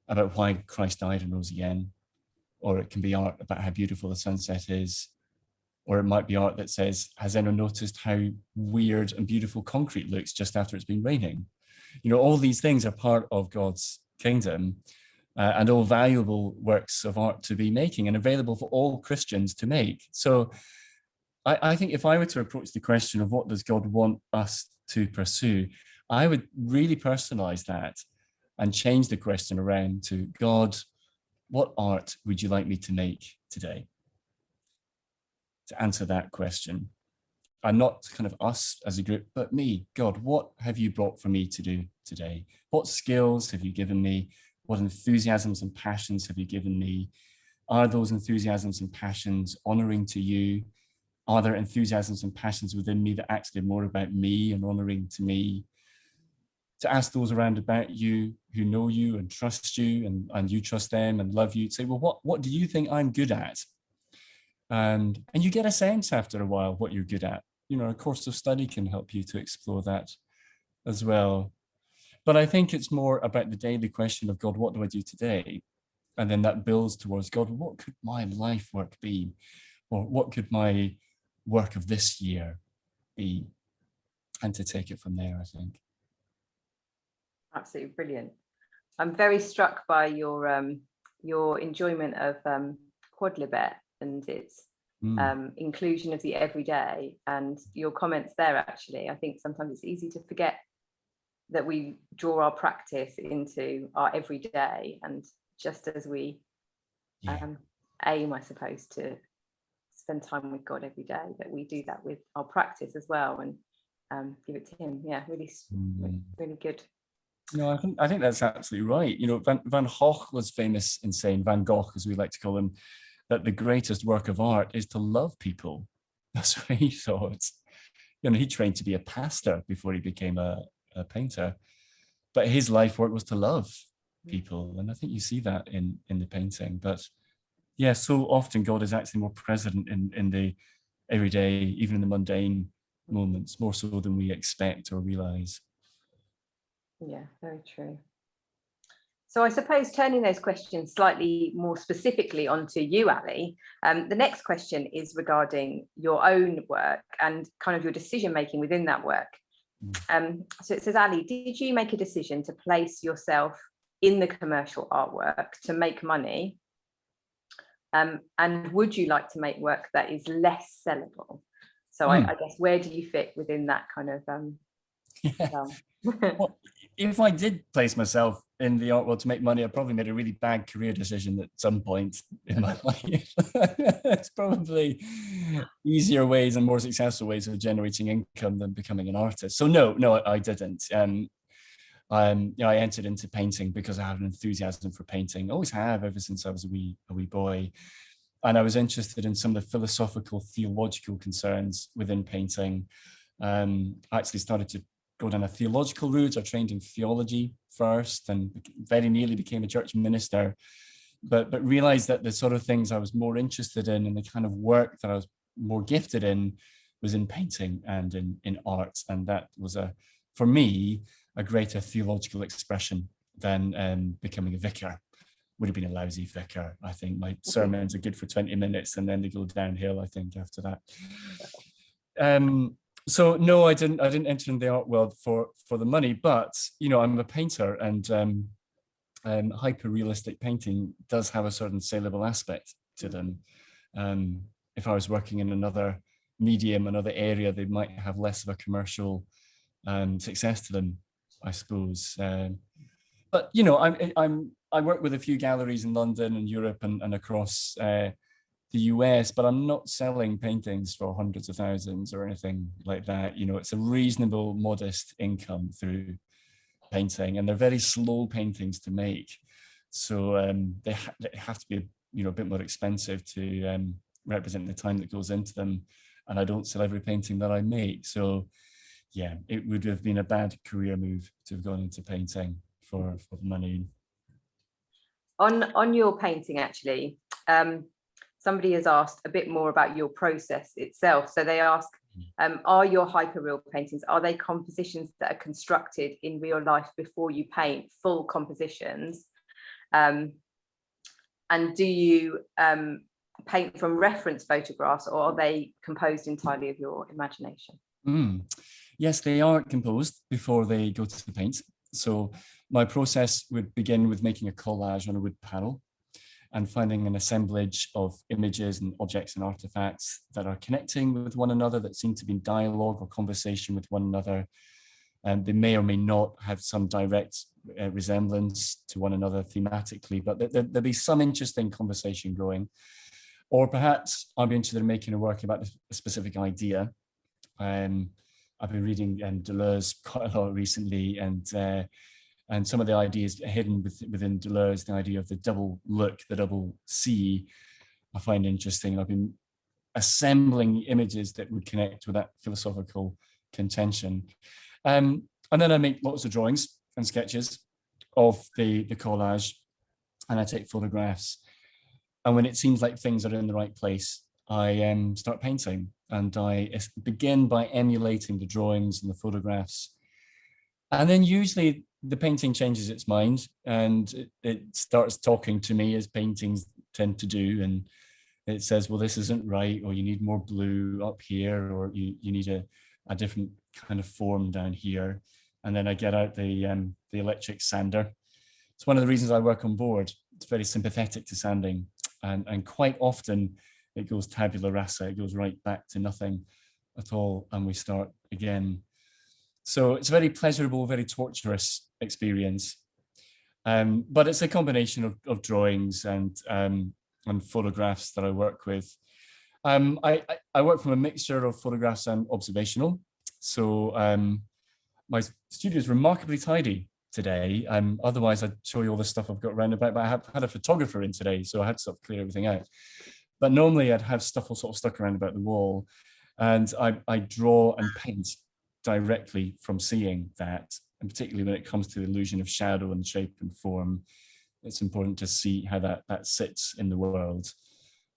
about why Christ died and rose again, or it can be art about how beautiful the sunset is, or it might be art that says, has anyone noticed how weird and beautiful concrete looks just after it's been raining? You know, all these things are part of God's kingdom, and all valuable works of art to be making and available for all Christians to make. So I think if I were to approach the question of what does God want us to pursue, I would really personalize that and change the question around to, God, what art would you like me to make today? To answer that question. And not kind of us as a group, but me. God, what have you brought for me to do today? What skills have you given me? What enthusiasms and passions have you given me? Are those enthusiasms and passions honoring to you? Are there enthusiasms and passions within me that actually are more about me and honoring to me? To ask those around about you who know you and trust you, and you trust them and love you, to say, well, what do you think I'm good at? And you get a sense after a while what you're good at. You know, a course of study can help you to explore that as well. But I think it's more about the daily question of, God, what do I do today? And then that builds towards, God, what could my life work be? Or what could my work of this year be? And to take it from there, I think.
Absolutely brilliant. I'm very struck by your enjoyment of Quadlibet and its inclusion of the everyday, and your comments there. Actually, I think sometimes it's easy to forget that we draw our practice into our everyday, and just as we aim, I suppose, to spend time with God every day, that we do that with our practice as well, and give it to Him. Yeah, really, really good.
No, I think that's absolutely right. You know, Van Gogh was famous in saying, Van Gogh, as we like to call him, that the greatest work of art is to love people. That's what he thought. You know, he trained to be a pastor before he became a painter, but his life work was to love people. And I think you see that in the painting. But yeah, so often God is actually more present in the everyday, even in the mundane moments, more so than we expect or realize.
Yeah, very true. So I suppose turning those questions slightly more specifically onto you, Ali, the next question is regarding your own work and kind of your decision making within that work. So it says, Ali, did you make a decision to place yourself in the commercial artwork to make money? And would you like to make work that is less sellable? So I guess, where do you fit within that kind of
Well, if I did place myself in the art world to make money, I probably made a really bad career decision at some point in my life. It's probably easier ways and more successful ways of generating income than becoming an artist. So no, I didn't. You know, I entered into painting because I had an enthusiasm for painting. I always have, ever since I was a wee boy. And I was interested in some of the philosophical, theological concerns within painting. I actually started to go down a theological route. I trained in theology first and very nearly became a church minister, but realized that the sort of things I was more interested in and the kind of work that I was more gifted in was in painting and in art. And that was, for me, a greater theological expression than becoming a vicar. Would have been a lousy vicar. I think my sermons are good for 20 minutes and then they go downhill, I think, after that. So no, I didn't enter in the art world for the money, but you know, I'm a painter, and hyper-realistic painting does have a certain saleable aspect to them. If I was working in another medium, another area, they might have less of a commercial success to them, I suppose. But you know, I work with a few galleries in London and Europe and across the US, but I'm not selling paintings for hundreds of thousands or anything like that. You know, it's a reasonable, modest income through painting, and they're very slow paintings to make. So they have to be, you know, a bit more expensive to represent the time that goes into them. And I don't sell every painting that I make. So yeah, it would have been a bad career move to have gone into painting for the money.
On your painting, actually, somebody has asked a bit more about your process itself. So they ask, are your hyperreal paintings, are they compositions that are constructed in real life before you paint, full compositions? And do you paint from reference photographs, or are they composed entirely of your imagination?
Yes, they are composed before they go to the paint. So my process would begin with making a collage on a wood panel and finding an assemblage of images and objects and artifacts that are connecting with one another, that seem to be in dialogue or conversation with one another. And they may or may not have some direct resemblance to one another thematically, but there'll be some interesting conversation going. Or perhaps I'll be interested in making a work about a specific idea. I've been reading Deleuze quite a lot recently, and some of the ideas hidden within Deleuze, the idea of the double look, the double see, I find interesting. I've been assembling images that would connect with that philosophical contention. And then I make lots of drawings and sketches of the collage, and I take photographs. And when it seems like things are in the right place, I start painting, and I begin by emulating the drawings and the photographs. And then usually the painting changes its mind, and it starts talking to me, as paintings tend to do. And it says, well, this isn't right, or you need more blue up here, or you need a different kind of form down here. And then I get out the electric sander. It's one of the reasons I work on board. It's very sympathetic to sanding, and quite often it goes tabula rasa. It goes right back to nothing at all, and we start again. So it's a very pleasurable, very torturous experience. But it's a combination of drawings and photographs that I work with. I work from a mixture of photographs and observational. So my studio is remarkably tidy today. Otherwise, I'd show you all the stuff I've got around about, but I have had a photographer in today, so I had to sort of clear everything out. But normally I'd have stuff all sort of stuck around about the wall, and I draw and paint directly from seeing that. And particularly when it comes to the illusion of shadow and shape and form, it's important to see how that sits in the world.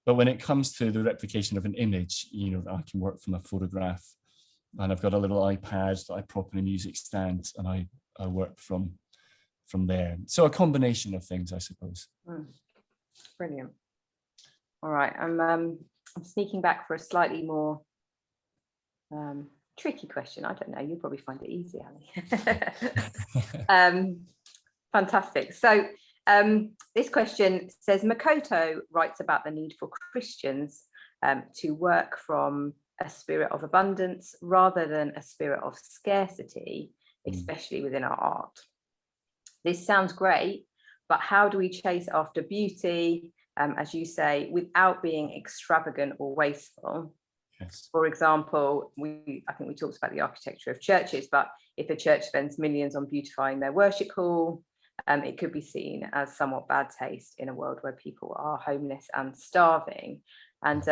But when it comes to the replication of an image, you know, I can work from a photograph, and I've got a little iPad that I prop in a music stand, and I work from there. So a combination of things, I suppose.
Brilliant. All right, I'm sneaking back for a slightly more tricky question. I don't know, you'll probably find it easy, Ali. Fantastic. So this question says, Makoto writes about the need for Christians to work from a spirit of abundance rather than a spirit of scarcity, especially within our art. This sounds great, but how do we chase after beauty, as you say, without being extravagant or wasteful?
Yes.
For example, I think we talked about the architecture of churches, but if a church spends millions on beautifying their worship hall, it could be seen as somewhat bad taste in a world where people are homeless and starving. And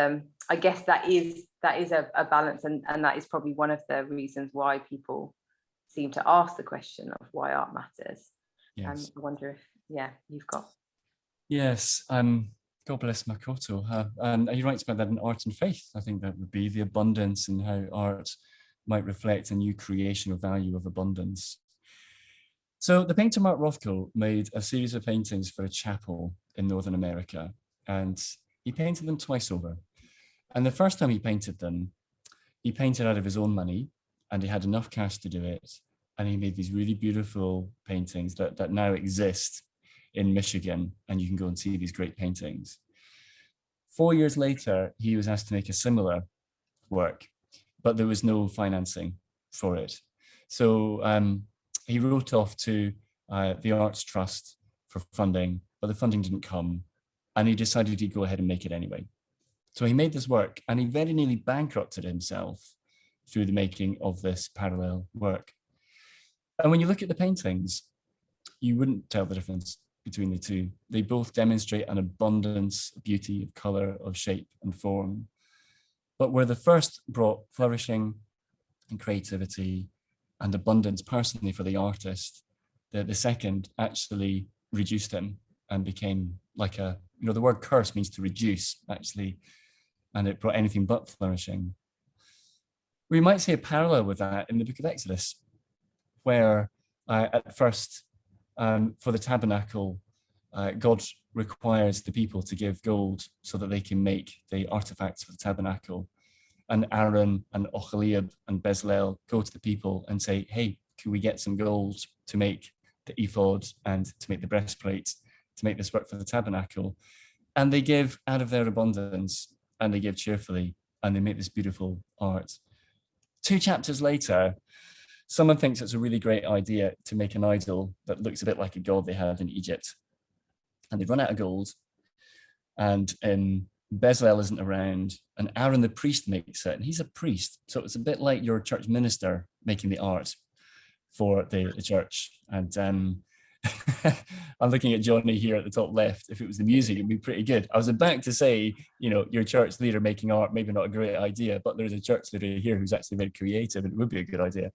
I guess that is a balance, and that is probably one of the reasons why people seem to ask the question of why art matters.
Yes.
I wonder if, you've got.
Yes, God bless Makoto. And he writes about that in Art and Faith. I think that would be the abundance and how art might reflect a new creation of value of abundance. So the painter Mark Rothko made a series of paintings for a chapel in Northern America, and he painted them twice over. And the first time he painted them, he painted out of his own money, and he had enough cash to do it. And he made these really beautiful paintings that now exist in Michigan, and you can go and see these great paintings. 4 years later, he was asked to make a similar work, but there was no financing for it. So he wrote off to the Arts Trust for funding, but the funding didn't come, and he decided he'd go ahead and make it anyway. So he made this work, and he very nearly bankrupted himself through the making of this parallel work. And when you look at the paintings, you wouldn't tell the difference between the two. They both demonstrate an abundance, beauty of color, of shape and form. But where the first brought flourishing and creativity and abundance personally for the artist, the second actually reduced him and became like a You know, the word curse means to reduce, actually, and it brought anything but flourishing. We might see a parallel with that in the book of Exodus, where at first, for the tabernacle, God requires the people to give gold so that they can make the artifacts for the tabernacle. And Aaron and Oholiab and Bezalel go to the people and say, hey, can we get some gold to make the ephod and to make the breastplate, to make this work for the tabernacle? And they give out of their abundance, and they give cheerfully, and they make this beautiful art. 2 chapters later, someone thinks it's a really great idea to make an idol that looks a bit like a god they had in Egypt. And they run out of gold, and Bezalel isn't around, and Aaron the priest makes it, and he's a priest. So it's a bit like your church minister making the art for the church. And I'm looking at Johnny here at the top left. If it was the music, it'd be pretty good. I was about to say, you know, your church leader making art, maybe not a great idea, but there's a church leader here who's actually very creative, and it would be a good idea.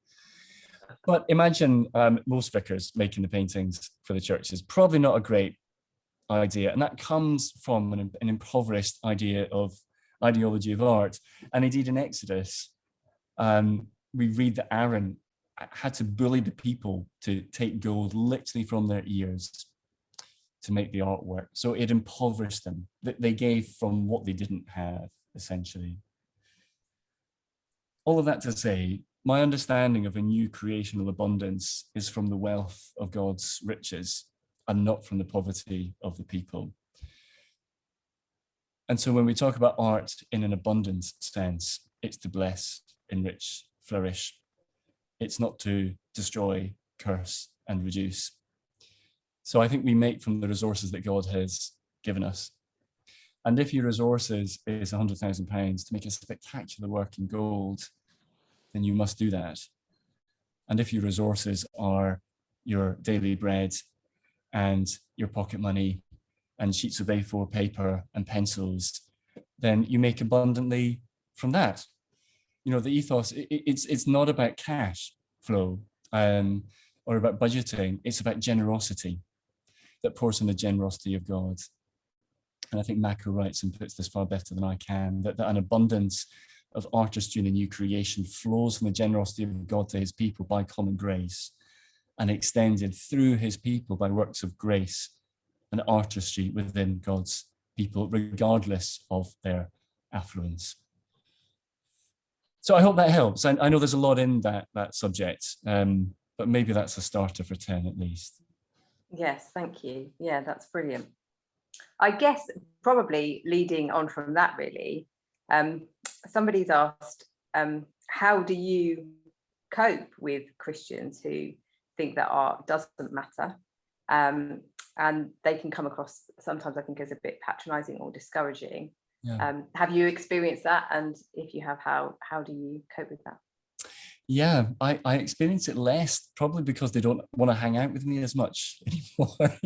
But imagine most vicars making the paintings for the churches. Probably not a great idea, and that comes from an impoverished ideology of art. And indeed in Exodus, we read that Aaron had to bully the people to take gold literally from their ears to make the artwork. So it impoverished them. They gave from what they didn't have, essentially. All of that to say, my understanding of a new creational abundance is from the wealth of God's riches and not from the poverty of the people. And so when we talk about art in an abundance sense, it's to bless, enrich, flourish. It's not to destroy, curse, and reduce. So I think we make from the resources that God has given us. And if your resources is £100,000 to make a spectacular work in gold, then you must do that. And if your resources are your daily bread and your pocket money and sheets of A4 paper and pencils, then you make abundantly from that. You know, the ethos, it's not about cash flow or about budgeting. It's about generosity that pours from the generosity of God. And I think Mako writes and puts this far better than I can, that an abundance of artistry in the new creation flows from the generosity of God to his people by common grace and extended through his people by works of grace and artistry within God's people, regardless of their affluence. So I hope that helps. I know there's a lot in that subject, but maybe that's a starter for 10 at least.
Yes, thank you. Yeah, that's brilliant. I guess probably leading on from that, really, somebody's asked, how do you cope with Christians who think that art doesn't matter? And they can come across sometimes, I think, as a bit patronizing or discouraging. Yeah. Have you experienced that? And if you have, how do you cope with that?
Yeah, I experience it less, probably because they don't want to hang out with me as much anymore.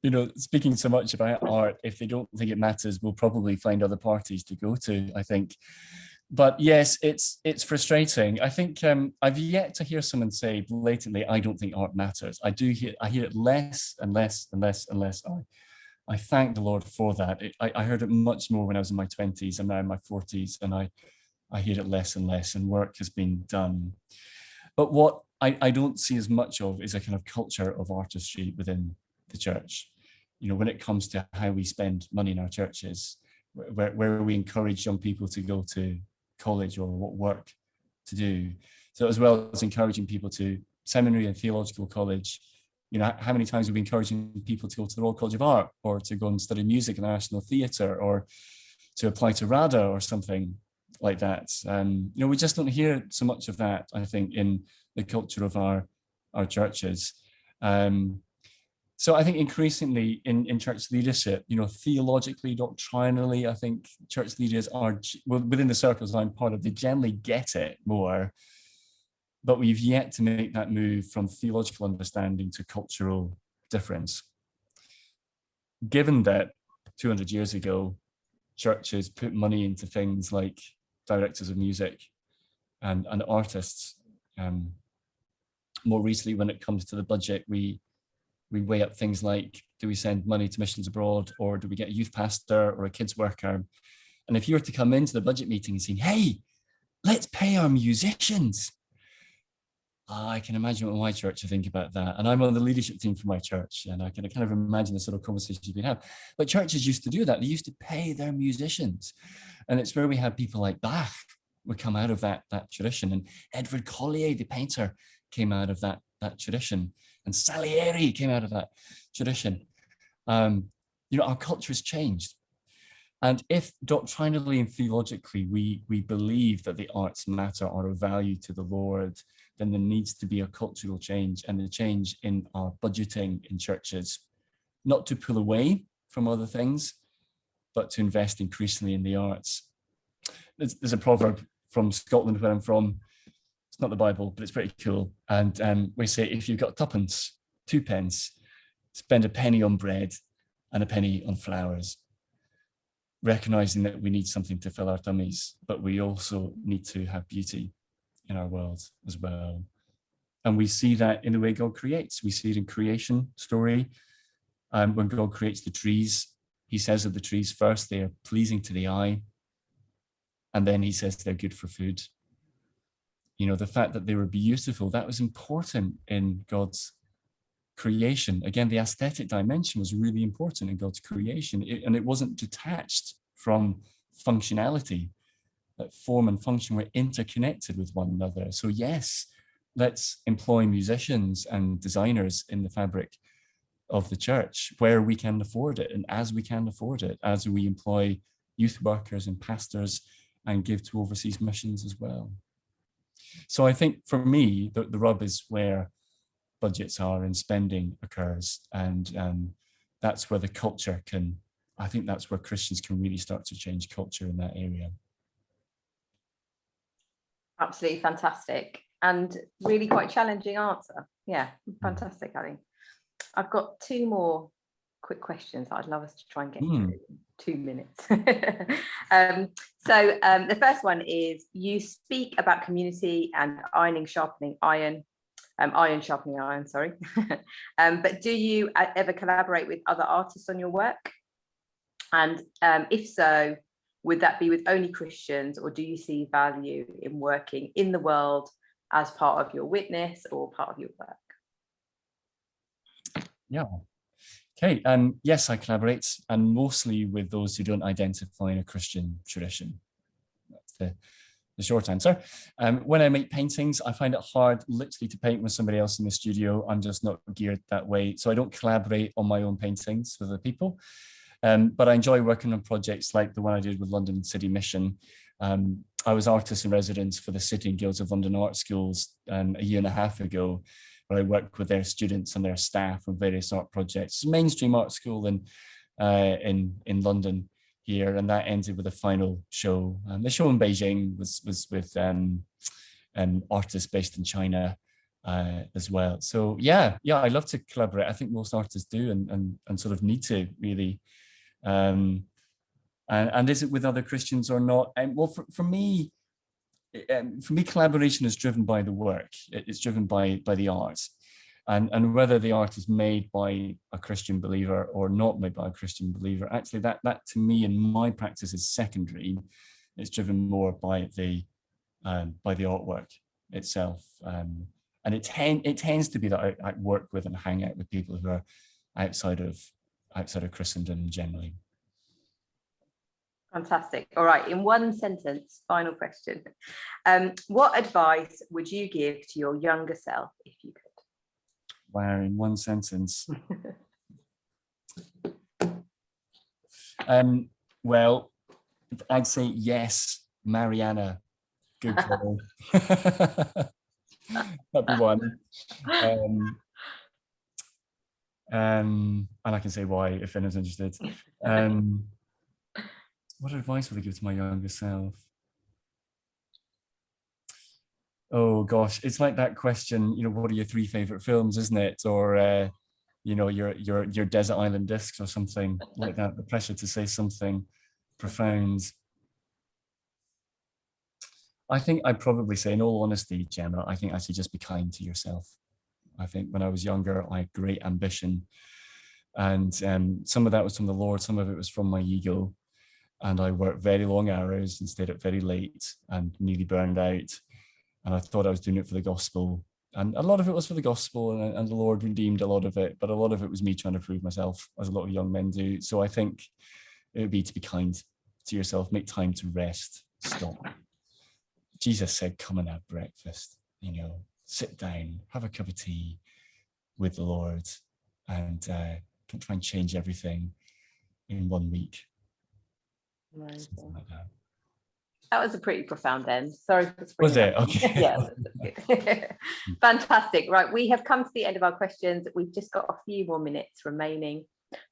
You know, speaking so much about art, if they don't think it matters, we'll probably find other parties to go to, I think. But yes, it's frustrating. I think I've yet to hear someone say blatantly, I don't think art matters. I hear it less and less and less and less. I thank the Lord for that. I heard it much more when I was in my 20s and now in my 40s, and I hear it less and less, and work has been done. But what I don't see as much of is a kind of culture of artistry within the church. You know, when it comes to how we spend money in our churches, where we encourage young people to go to college or what work to do. So as well as encouraging people to seminary and theological college, you know, how many times have we encouraging people to go to the Royal College of Art or to go and study music in the National Theatre or to apply to RADA or something like that. You know, we just don't hear so much of that, I think, in the culture of our churches. So I think increasingly in church leadership, you know, theologically, doctrinally, I think church leaders are, within the circles I'm part of, they generally get it more, but we've yet to make that move from theological understanding to cultural difference. Given that 200 years ago, churches put money into things like directors of music and artists. More recently, when it comes to the budget, we we weigh up things like, do we send money to missions abroad, or do we get a youth pastor or a kids worker? And if you were to come into the budget meeting and say, hey, let's pay our musicians, I can imagine what my church would think about that. And I'm on the leadership team for my church, and I can kind of imagine the sort of conversations we'd have. But churches used to do that. They used to pay their musicians. And it's where we have people like Bach would come out of that tradition. And Edward Collier, the painter, came out of that tradition. And Salieri came out of that tradition. Our culture has changed. And if doctrinally and theologically we believe that the arts matter, are of value to the Lord, then there needs to be a cultural change, and a change in our budgeting in churches, not to pull away from other things, but to invest increasingly in the arts. There's a proverb from Scotland where I'm from. It's not the Bible, but it's pretty cool. And we say, if you've got tuppence, 2 pence, spend a penny on bread and a penny on flowers. Recognizing that we need something to fill our tummies, but we also need to have beauty in our world as well. And we see that in the way God creates. We see it in creation story. When God creates the trees, he says of the trees, first, they are pleasing to the eye. And then he says they're good for food. The fact that they were beautiful, that was important in God's creation. Again, the aesthetic dimension was really important in God's creation, and it wasn't detached from functionality. That form and function were interconnected with one another. So yes, let's employ musicians and designers in the fabric of the church where we can afford it, and as we can afford it, as we employ youth workers and pastors and give to overseas missions as well. So I think for me, the rub is where budgets are and spending occurs, and that's where the culture can, I think that's where Christians can really start to change culture in that area.
Absolutely fantastic, and really quite challenging answer. Yeah, fantastic. I think I've got 2 more quick questions that I'd love us to try and get through in 2 minutes. The first one is, you speak about community and iron sharpening iron, sorry. But do you ever collaborate with other artists on your work? And if so, would that be with only Christians, or do you see value in working in the world as part of your witness or part of your work?
Yeah. Okay. Yes, I collaborate, and mostly with those who don't identify in a Christian tradition. That's the short answer. When I make paintings, I find it hard literally to paint with somebody else in the studio. I'm just not geared that way. So I don't collaborate on my own paintings with other people. But I enjoy working on projects like the one I did with London City Mission. I was artist in residence for the City and Guilds of London Art Schools a year and a half ago, where I worked with their students and their staff on various art projects. Mainstream art school in London here, and that ended with a final show. The show in Beijing was with artists based in China as well. So yeah, I love to collaborate. I think most artists do and sort of need to really. And is it with other Christians or not? Well, for me, collaboration is driven by the work. It's driven by the art, and whether the art is made by a Christian believer or not made by a Christian believer. Actually, that to me in my practice is secondary. It's driven more by the artwork itself, and it tends to be that I work with and hang out with people who are outside of Christendom generally.
Fantastic. All right, in one sentence, final question. What advice would you give to your younger self if you could?
Wow, in one sentence. Well, I'd say yes, Mariana. Good call. That'd be one. And I can say why if anyone's interested. What advice would I give to my younger self? Oh gosh, it's like that question, what are your 3 favorite films, isn't it? Or your desert island discs or something like that. The pressure to say something profound. I think I'd probably say, in all honesty, Gemma, I think actually just be kind to yourself. I think when I was younger, I had great ambition. And some of that was from the Lord, some of it was from my ego. And I worked very long hours and stayed up very late and nearly burned out. And I thought I was doing it for the gospel. And a lot of it was for the gospel, and the Lord redeemed a lot of it. But a lot of it was me trying to prove myself, as a lot of young men do. So I think it would be to be kind to yourself, make time to rest, stop. Jesus said, come and have breakfast, sit down, have a cup of tea with the Lord, and don't try and change everything in 1 week. Something like that.
That was a pretty profound end. Sorry for
Was
springing
it? Okay.
Yeah. Fantastic. Right, we have come to the end of our questions. We've just got a few more minutes remaining.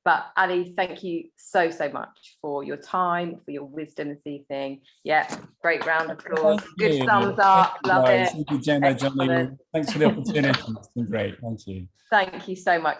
But Ali, thank you so much for your time, for your wisdom this evening. Yeah, great round of applause. Good thumbs up. Love it.
Thank you, Gemma, Johnny. Thanks for the opportunity. It's been great. Thank you.
Thank you so much.